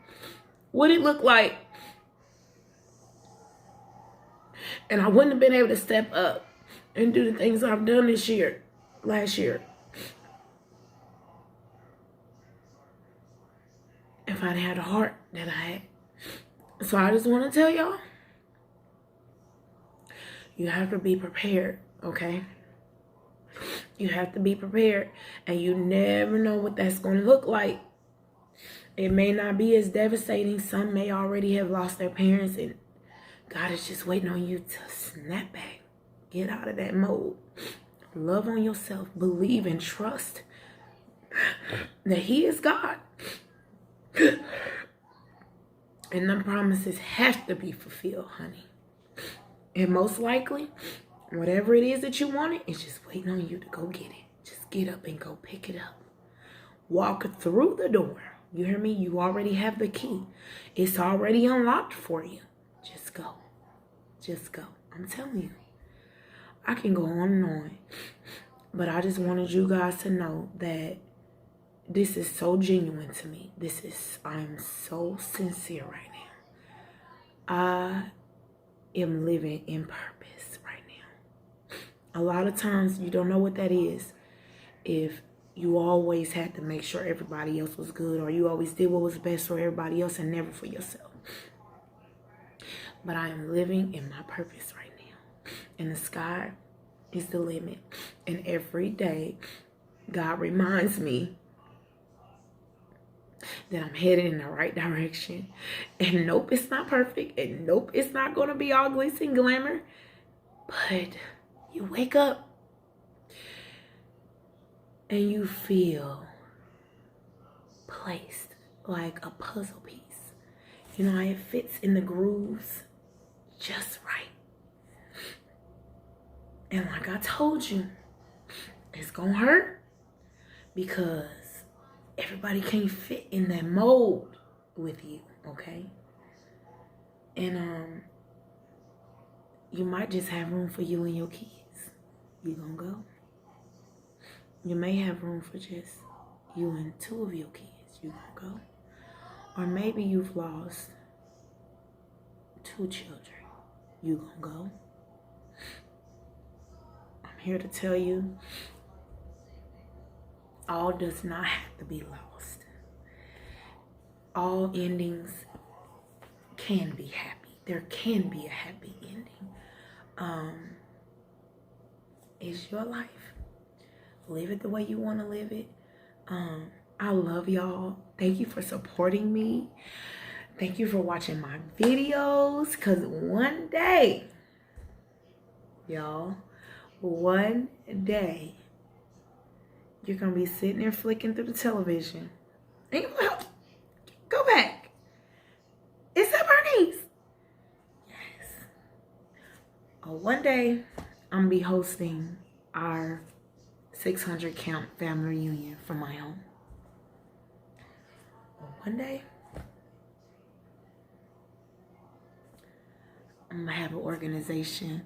what it looked like. And I wouldn't have been able to step up and do the things I've done last year. If I'd had a heart that I had. So I just want to tell y'all, you have to be prepared, okay? You have to be prepared. And you never know what that's going to look like. It may not be as devastating. Some may already have lost their parents, and God is just waiting on you to snap back. Get out of that mode. Love on yourself. Believe and trust that He is God. And the promises have to be fulfilled, honey. And most likely, whatever it is that you wanted, it's just waiting on you to go get it. Just get up and go pick it up. Walk through the door. You hear me? You already have the key. It's already unlocked for you. Just go. Just go. I'm telling you. I can go on and on. But I just wanted you guys to know that this is so genuine to me. I'm so sincere right now. I am living in purpose right now. A lot of times you don't know what that is if you always had to make sure everybody else was good, or you always did what was best for everybody else and never for yourself. But I am living in my purpose right now. And the sky is the limit. And every day, God reminds me that I'm headed in the right direction. And nope, it's not perfect. And nope, it's not going to be all glitz and glamour. But you wake up and you feel placed like a puzzle piece. You know how it fits in the grooves just right. And like I told you, it's going to hurt because everybody can't fit in that mold with you, okay? And you might just have room for you and your kids. You gonna go? You may have room for just you and 2 of your kids. You gonna go? Or maybe you've lost 2 children. You gonna go? I'm here to tell you, all does not have to be lost. All endings can be happy. There can be a happy ending. It's your life. Live it the way you want to live it. I love y'all. Thank you for supporting me. Thank you for watching my videos. Because one day, y'all, one day, you're going to be sitting there flicking through the television. And you're like, go back. It's App Bernice. Yes. One day, I'm going to be hosting our 600 count family reunion from my home. One day, I'm gonna have an organization.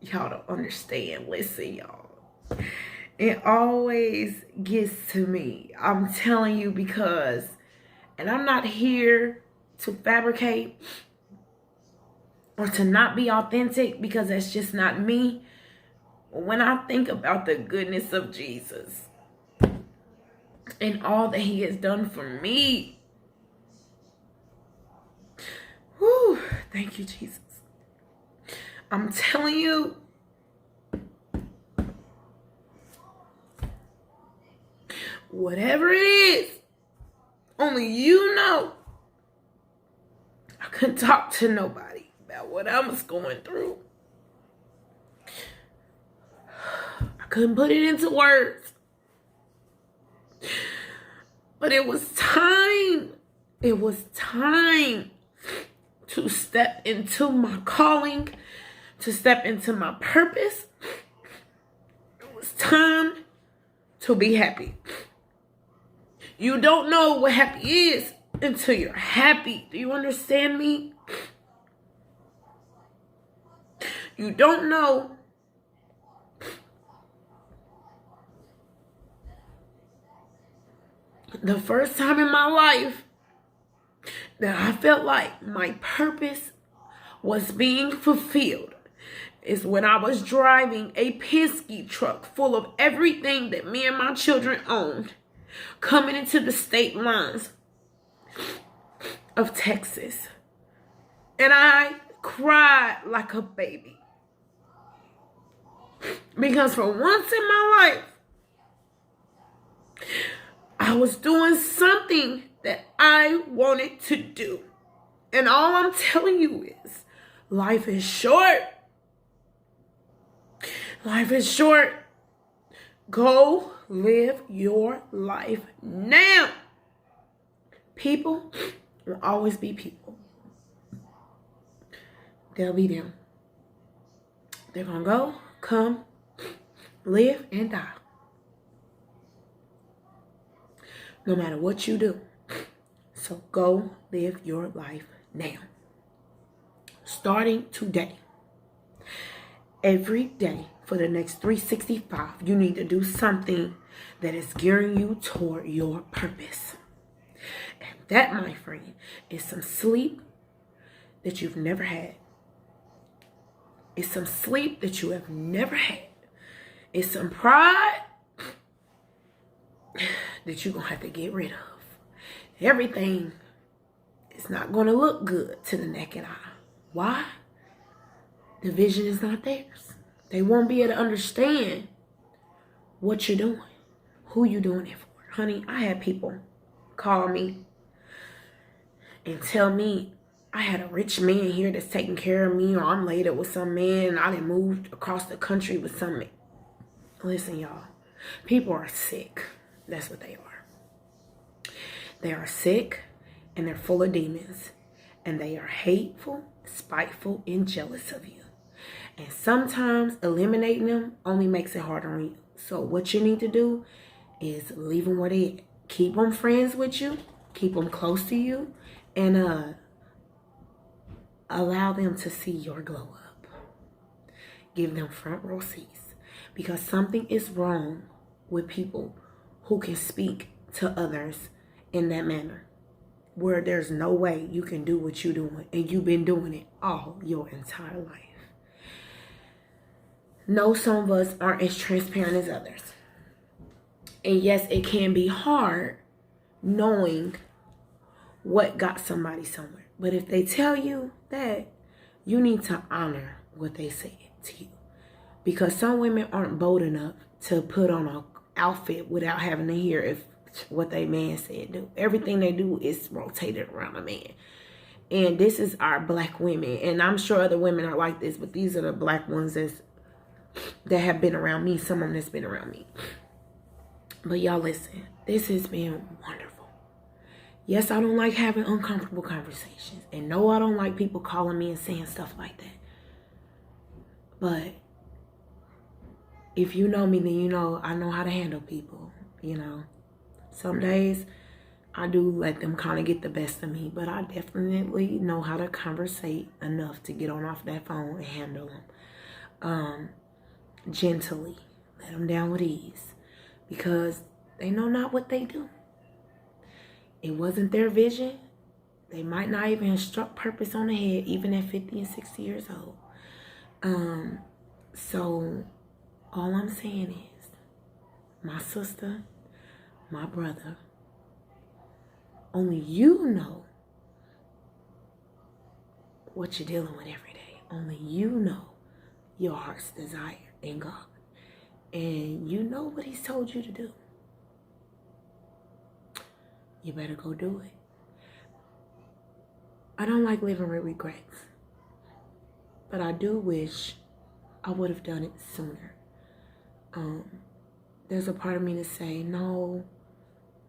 Y'all don't understand. Listen, y'all. It always gets to me. I'm telling you, because, and I'm not here to fabricate or to not be authentic, because that's just not me. When I think about the goodness of Jesus and all that he has done for me, whew, thank you, Jesus. I'm telling you, whatever it is, only you know. I couldn't talk to nobody about what I was going through. I couldn't put it into words. But it was time. It was time to step into my calling, to step into my purpose. It was time to be happy. You don't know what happy is until you're happy. Do you understand me? You don't know the first time in my life that I felt like my purpose was being fulfilled is when I was driving a Penske truck full of everything that me and my children owned, coming into the state lines of Texas. And I cried like a baby. Because for once in my life, I was doing something that I wanted to do. And all I'm telling you is, life is short. Life is short. Go live your life now. People will always be people. They'll be them. They're going to go, come, live, and die. No matter what you do. So go live your life now. Starting today. Every day for the next 365, you need to do something that is gearing you toward your purpose. And that, my friend, is some sleep that you've never had. It's some sleep that you have never had. It's some pride that you're going to have to get rid of. Everything is not going to look good to the naked eye. Why? The vision is not theirs. They won't be able to understand what you're doing, who you're doing it for. Honey, I had people call me and tell me I had a rich man here that's taking care of me, or I'm laid up with some man and I done moved across the country with some man. Listen, y'all, people are sick. That's what they are. They are sick and they're full of demons. And they are hateful, spiteful, and jealous of you. And sometimes eliminating them only makes it harder on you. So what you need to do is leave them where they are. Keep them friends with you. Keep them close to you. And allow them to see your glow up. Give them front row seats. Because something is wrong with people who can speak to others in that manner, where there's no way you can do what you're doing, and you've been doing it all your entire life. No, some of us aren't as transparent as others. And yes, it can be hard knowing what got somebody somewhere. But if they tell you that, you need to honor what they said to you. Because some women aren't bold enough to put on an outfit without having to hear if what they man said do. Everything they do is rotated around a man. And this is our black women. And I'm sure other women are like this, but these are the black ones that have been around me. Some of them that's been around me. But y'all listen, this has been wonderful. Yes, I don't like having uncomfortable conversations. And no, I don't like people calling me and saying stuff like that. But if you know me, then you know I know how to handle people, you know. Some days I do let them kind of get the best of me, but I definitely know how to conversate enough to get on off that phone and handle them gently. Let them down with ease, because they know not what they do. It wasn't their vision. They might not even have struck purpose on the head, even at 50 and 60 years old. So all I'm saying is, my sister, my brother, only you know what you're dealing with every day. Only you know your heart's desire in God. And you know what he's told you to do. You better go do it. I don't like living with regrets. But I do wish I would have done it sooner. There's a part of me to say, no,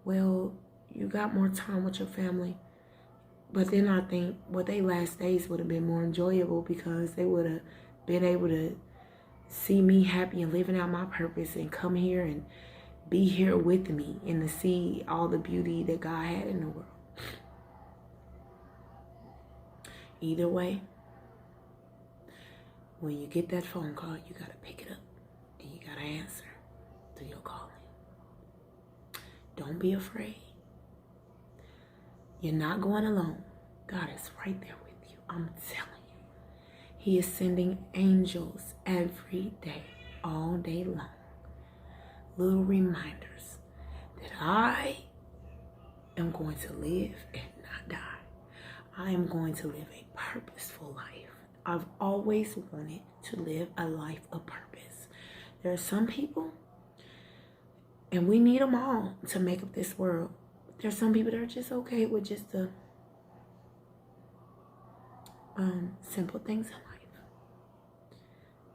well, you got more time with your family. But then I think, well, their last days would have been more enjoyable, because they would have been able to see me happy and living out my purpose and come here and be here with me and to see all the beauty that God had in the world. Either way, when you get that phone call, you got to pick it up and you got to answer to your calling. Don't be afraid. You're not going alone. God is right there with you. I'm telling you. He is sending angels every day, all day long. Little reminders that I am going to live and not die. I am going to live a purposeful life. I've always wanted to live a life of purpose. There are some people, and we need them all to make up this world. There's some people that are just okay with just the simple things in life.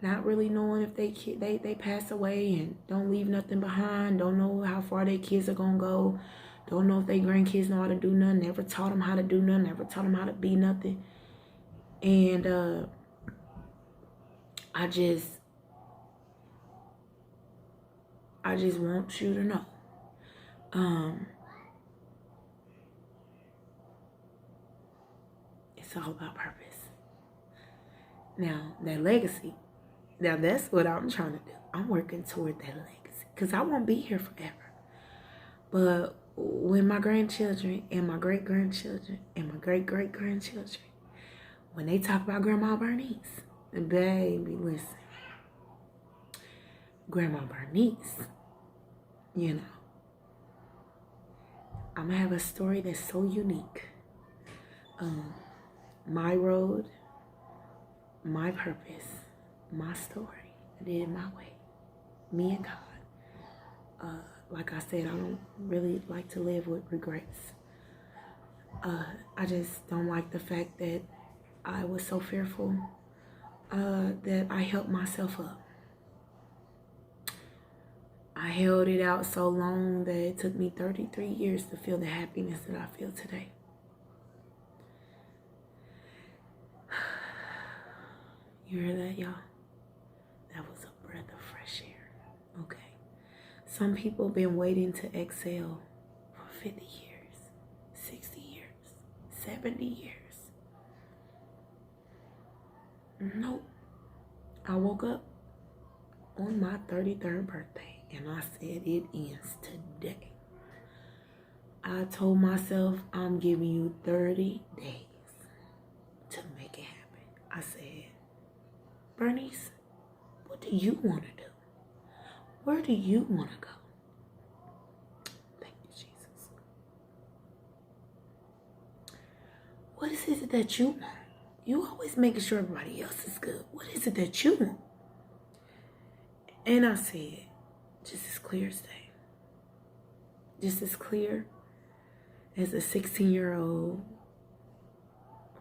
Not really knowing if they pass away and don't leave nothing behind. Don't know how far their kids are going to go. Don't know if their grandkids know how to do nothing. Never taught them how to do nothing. Never taught them how to be nothing. And I just want you to know. It's all about purpose. Now, that legacy, now that's what I'm trying to do. I'm working toward that legacy, because I won't be here forever. But when my grandchildren and my great-grandchildren and my great-great-grandchildren, when they talk about Grandma Bernice, baby, listen. Grandma Bernice, you know, I'm going to have a story that's so unique. My road, my purpose, my story. I did it my way. Me and God. Like I said, I don't really like to live with regrets. I just don't like the fact that I was so fearful that I helped myself up. I held it out so long that it took me 33 years to feel the happiness that I feel today. You hear that, y'all? That was a breath of fresh air. Okay. Some people have been waiting to exhale for 50 years, 60 years, 70 years. Nope. I woke up on my 33rd birthday and I said it ends today. I told myself I'm giving you 30 days to make it happen. I said, Bernice, what do you want to do? Where do you want to go? Thank you, Jesus. What is it that you want? You always making sure everybody else is good. What is it that you want? And I said, just as clear as day. Just as clear as a 16-year-old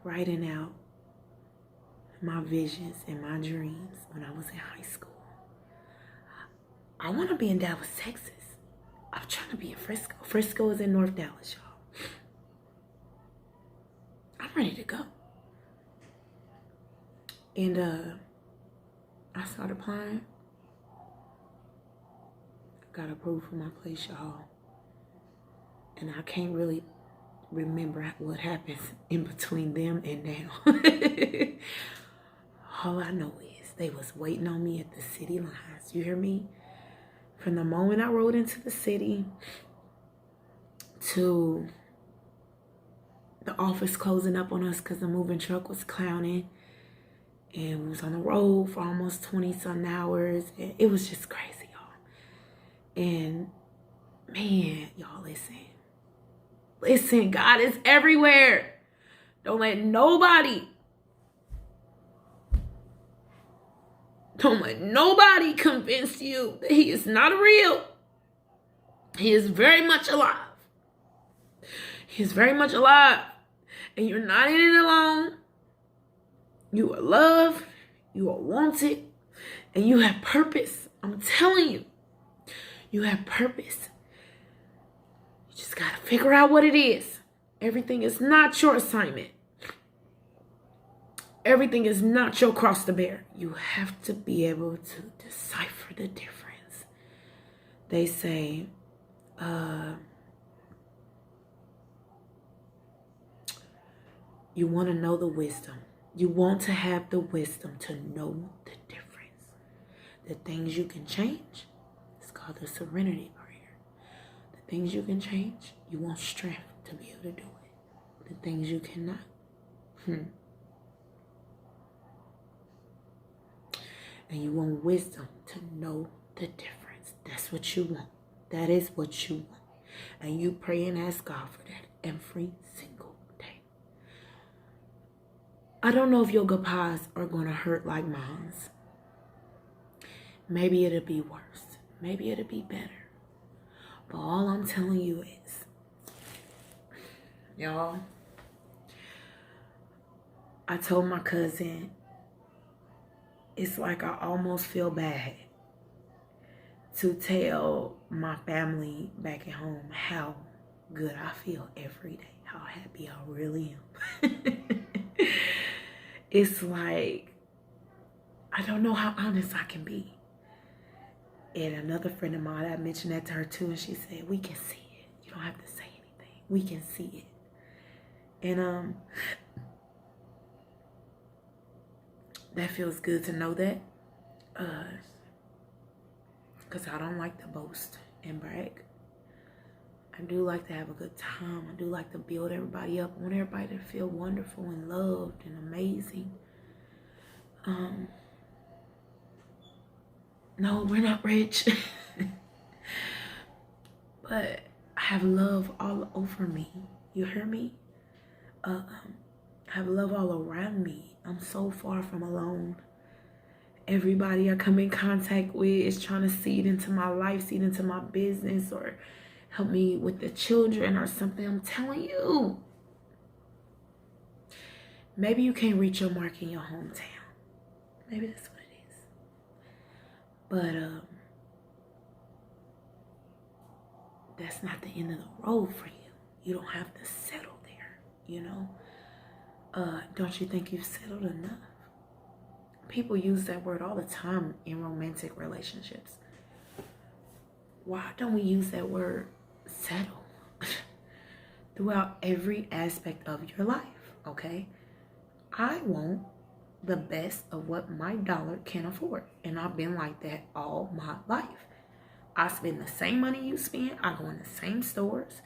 writing out my visions and my dreams when I was in high school. I want to be in Dallas, Texas. I'm trying to be in Frisco. Frisco is in North Dallas, y'all. I'm ready to go. And I started applying. Got approved for my place, y'all. And I can't really remember what happens in between them and now. All I know is they was waiting on me at the city lines. You hear me? From the moment I rode into the city to the office closing up on us because the moving truck was clowning. And we was on the road for almost 20-something hours. And it was just crazy, y'all. And man, y'all, listen. Listen, God is everywhere. Don't let nobody convince you that he is not real. He is very much alive. He is very much alive. And you're not in it alone. You are loved. You are wanted. And you have purpose. I'm telling you. You have purpose. You just got to figure out what it is. Everything is not your assignment. Everything is not your cross to bear. You have to be able to decipher the difference. They say, you want to know the wisdom. You want to have the wisdom to know the difference. The things you can change, it's called the serenity prayer. The things you can change, you want strength to be able to do it. The things you cannot, And you want wisdom to know the difference. That's what you want. That is what you want. And you pray and ask God for that every single day. I don't know if your goodbyes are going to hurt like mine's. Maybe it'll be worse. Maybe it'll be better. But all I'm telling you is, y'all, I told my cousin, it's like I almost feel bad to tell my family back at home how good I feel every day, how happy I really am. It's like, I don't know how honest I can be. And another friend of mine, I mentioned that to her too, and she said, we can see it. You don't have to say anything. We can see it. And that feels good to know that. Because I don't like to boast and brag. I do like to have a good time. I do like to build everybody up. I want everybody to feel wonderful and loved and amazing. No, we're not rich. But I have love all over me. You hear me? I have love all around me. I'm so far from alone. Everybody I come in contact with is trying to seed into my life, seed into my business, or help me with the children or something. I'm telling you. Maybe you can't reach your mark in your hometown. Maybe that's what it is. But that's not the end of the road for you. You don't have to settle there, you know? Don't you think you've settled enough? People use that word all the time in romantic relationships. Why don't we use that word settle throughout every aspect of your life, okay? I want the best of what my dollar can afford. And I've been like that all my life. I spend the same money you spend. I go in the same stores.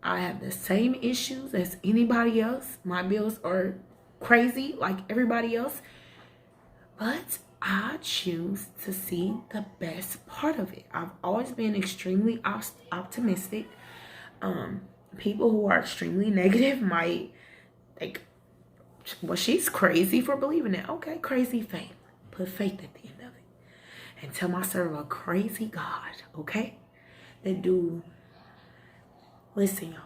I have the same issues as anybody else. My bills are crazy like everybody else. But I choose to see the best part of it. I've always been extremely optimistic. People who are extremely negative might think, well, she's crazy for believing that. Okay, crazy faith. Put faith at the end of it. and tell I serve a crazy God, okay? That do, listen, y'all.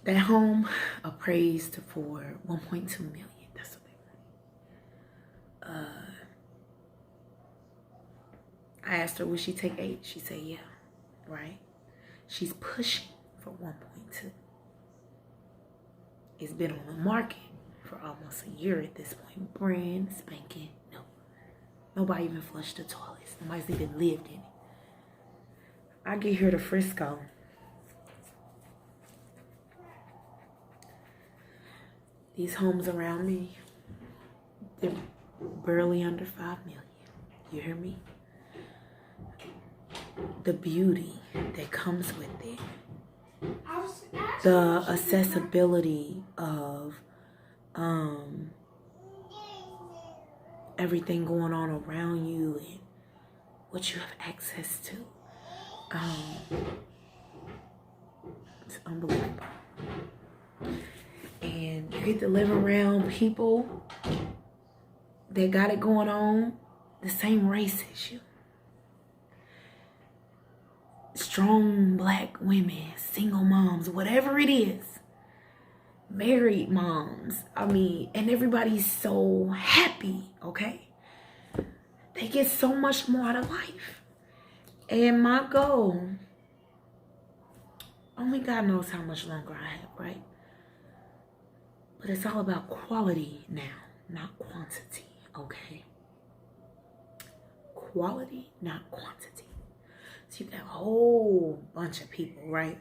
That home appraised for 1.2 million. That's what they want. I asked her, would she take 8? She said, yeah, right? She's pushing for 1.2. It's been on the market for almost a year at this point. Brand spanking new. Nobody even flushed the toilets. Nobody's even lived in it. I get here to Frisco. These homes around me, they're barely under 5 million. You hear me? The beauty that comes with it. The accessibility of everything going on around you and what you have access to. It's unbelievable. And you get to live around people that got it going on the same race as you. Strong black women, single moms, whatever it is. Married moms. I mean, and everybody's so happy, okay? They get so much more out of life. And my goal, only God knows how much longer I have, right? But it's all about quality now, not quantity, okay? Quality, not quantity. So you got a whole bunch of people, right?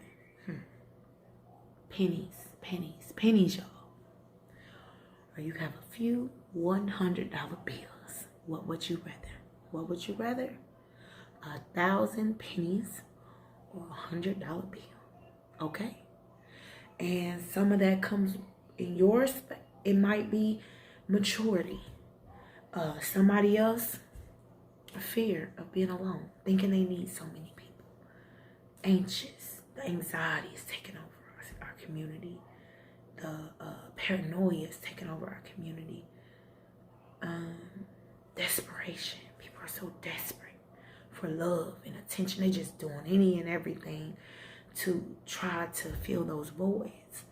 Pennies, pennies, pennies, y'all. Or you have a few $100 bills. What would you rather? What would you rather? 1,000 pennies or $100 bill? Okay? And some of that comes in yours. It might be maturity. Somebody else, fear of being alone, thinking they need so many people. Anxious. The anxiety is taking over our community. The paranoia is taking over our community. Desperation. People are so desperate for love and attention. They're just doing any and everything to try to fill those voids.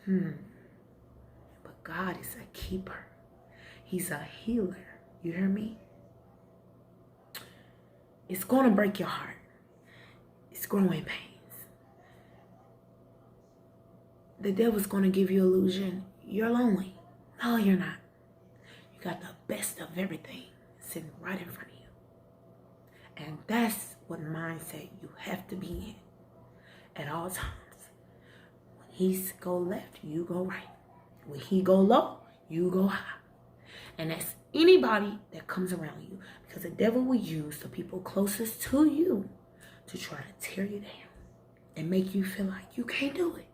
But God is a keeper. He's a healer. You hear me? It's going to break your heart. It's growing pains. The devil's going to give you illusion. You're lonely. No, you're not. You got the best of everything sitting right in front of you. And that's what mindset you have to be in at all times. When he go left, you go right. When he go low, you go high. And that's anybody that comes around you. Because the devil will use the people closest to you to try to tear you down and make you feel like you can't do it.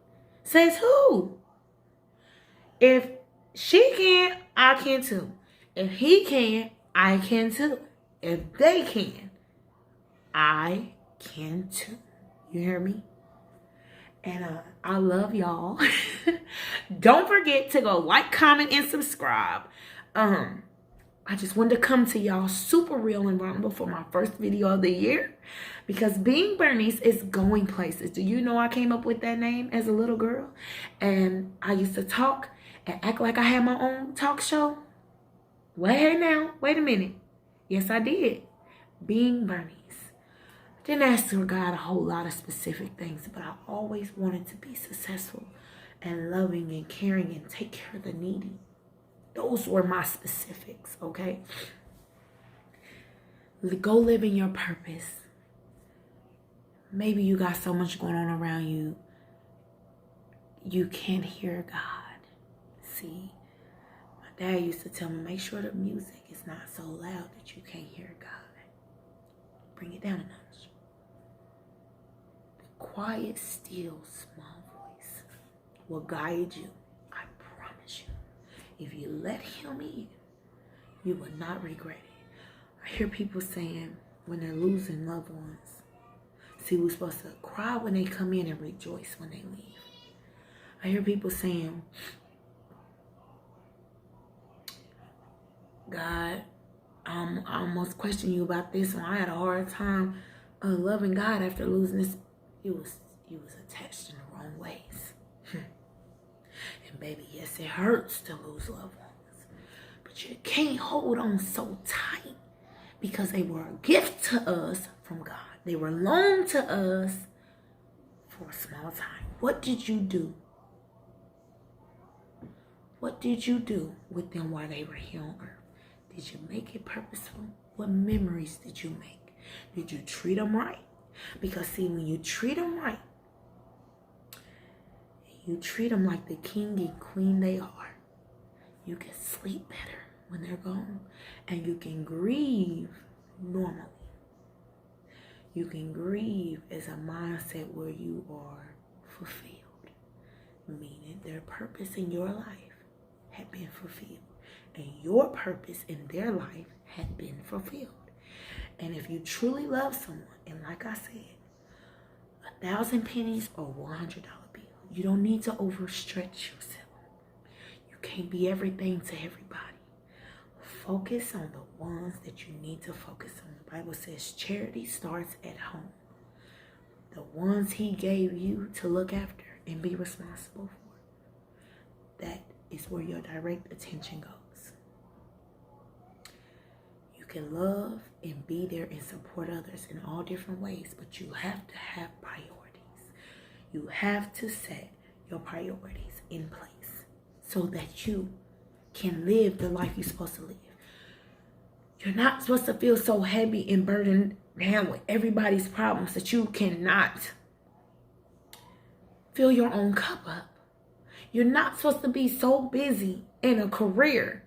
Says who? If she can, I can too. If he can, I can too. If they can, I can too. You hear me? And I love y'all. Don't forget to go like, comment, and subscribe. I just wanted to come to y'all super real and vulnerable for my first video of the year. Because Being Bernice is going places. Do you know I came up with that name as a little girl? And I used to talk and act like I had my own talk show. Wait now. Wait a minute. Yes, I did. Being Bernice. Didn't ask for God a whole lot of specific things, but I always wanted to be successful and loving and caring and take care of the needy. Those were my specifics, okay? Go live in your purpose. Maybe you got so much going on around you, you can't hear God. See, my dad used to tell me, make sure the music is not so loud that you can't hear God. Bring it down a notch. The quiet, still, small voice will guide you. I promise you. If you let him in, you will not regret it. I hear people saying when they're losing loved ones, see, we're supposed to cry when they come in and rejoice when they leave. I hear people saying God, I almost questioned you about this one. I had a hard time loving God after losing this. You was attached in the wrong ways. And baby, yes, it hurts to lose loved ones. But you can't hold on so tight because they were a gift to us from God. They were loaned to us for a small time. What did you do? What did you do with them while they were here on earth? Did you make it purposeful? What memories did you make? Did you treat them right? Because see, when you treat them right, you treat them like the king and queen they are, you can sleep better when they're gone. And you can grieve normally. You can grieve as a mindset where you are fulfilled. Meaning their purpose in your life had been fulfilled. And your purpose in their life had been fulfilled. And if you truly love someone, and like I said, 1,000 pennies or $100 bill, you don't need to overstretch yourself. You can't be everything to everybody. Focus on the ones that you need to focus on. The Bible says charity starts at home. The ones he gave you to look after and be responsible for. That is where your direct attention goes. You can love and be there and support others in all different ways, but you have to have priorities. You have to set your priorities in place so that you can live the life you're supposed to live. You're not supposed to feel so heavy and burdened down with everybody's problems that you cannot fill your own cup up. You're not supposed to be so busy in a career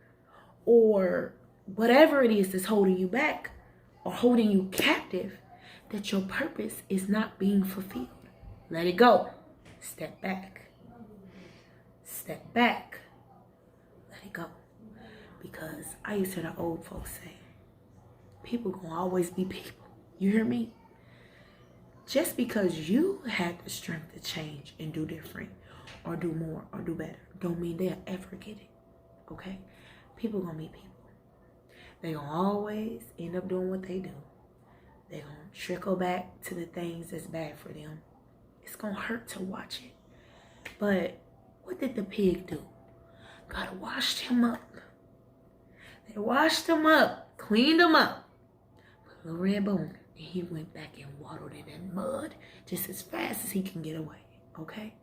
or whatever it is that's holding you back or holding you captive that your purpose is not being fulfilled. Let it go. Step back. Step back. Let it go. Because I used to hear the old folks say, people gonna always be people. You hear me? Just because you had the strength to change and do different or do more or do better don't mean they'll ever get it. Okay? People gonna be people. They gonna always end up doing what they do. They gonna trickle back to the things that's bad for them. It's gonna hurt to watch it. But what did the pig do? God washed him up. They washed him up, cleaned him up, put a little red bone, and he went back and waddled in that mud just as fast as he can get away. Okay?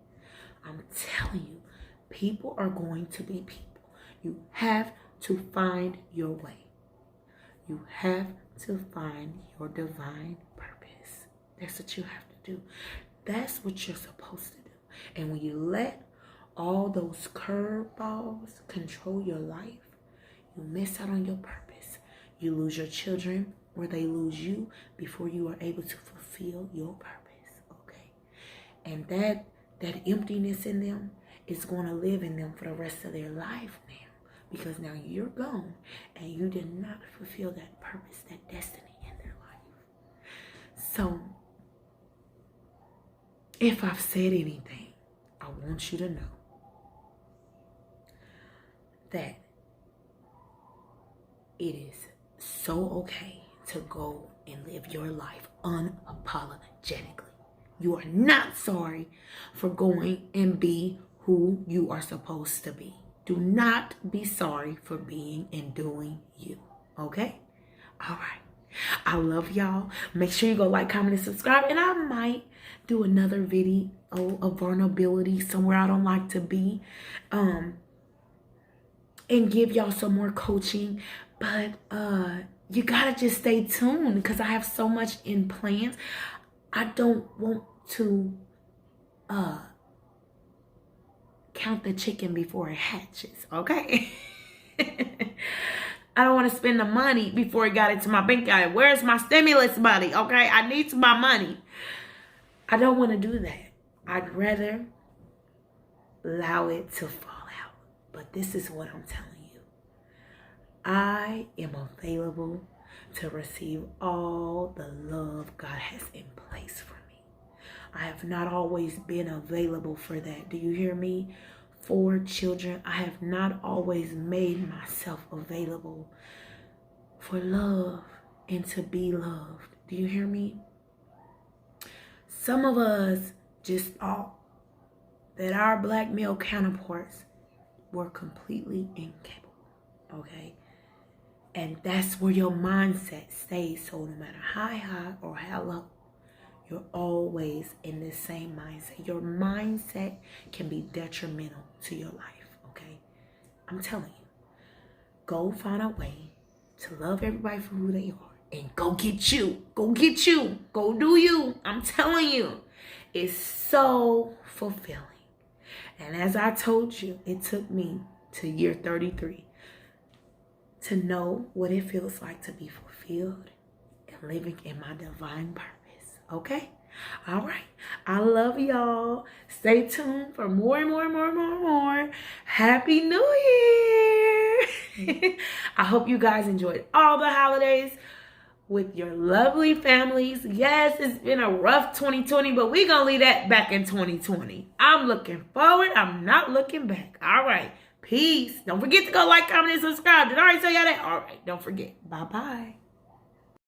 I'm telling you, people are going to be people. You have to find your way. You have to find your divine purpose. That's what you have to do. That's what you're supposed to do. And when you let all those curveballs control your life, you miss out on your purpose. You lose your children or they lose you before you are able to fulfill your purpose. Okay? And that emptiness in them is going to live in them for the rest of their life now. Because now you're gone and you did not fulfill that purpose, that destiny in their life. So, if I've said anything, I want you to know that it is so okay to go and live your life unapologetically. You are not sorry for going and be who you are supposed to be. Do not be sorry for being and doing you. Okay? All right. I love y'all. Make sure you go like, comment, and subscribe. And I might do another video of vulnerability somewhere I don't like to be. And give y'all some more coaching. But you gotta just stay tuned because I have so much in plans. I don't want to count the chicken before it hatches, okay? I don't want to spend the money before it got into my bank account. Where's my stimulus money, okay? I need my money. I don't want to do that. I'd rather allow it to fall out. But this is what I'm telling you. I am available to receive all the love God has in place for me. I have not always been available for that. Do you hear me? 4 children. I have not always made myself available for love and to be loved. Do you hear me? Some of us just thought that our black male counterparts were completely incapable, okay? And that's where your mindset stays. So no matter how high or how low, you're always in the same mindset. Your mindset can be detrimental to your life, okay? I'm telling you, go find a way to love everybody for who they are. And go get you. Go get you. Go do you. I'm telling you. It's so fulfilling. And as I told you, it took me to year 33 to know what it feels like to be fulfilled and living in my divine purpose. Okay? All right. I love y'all. Stay tuned for more and more and more and more and more. Happy New Year. I hope you guys enjoyed all the holidays with your lovely families. Yes, it's been a rough 2020, but we're going to leave that back in 2020. I'm looking forward. I'm not looking back. All right. Peace. Don't forget to go like, comment, and subscribe. Did I already tell y'all that? All right. Don't forget. Bye-bye.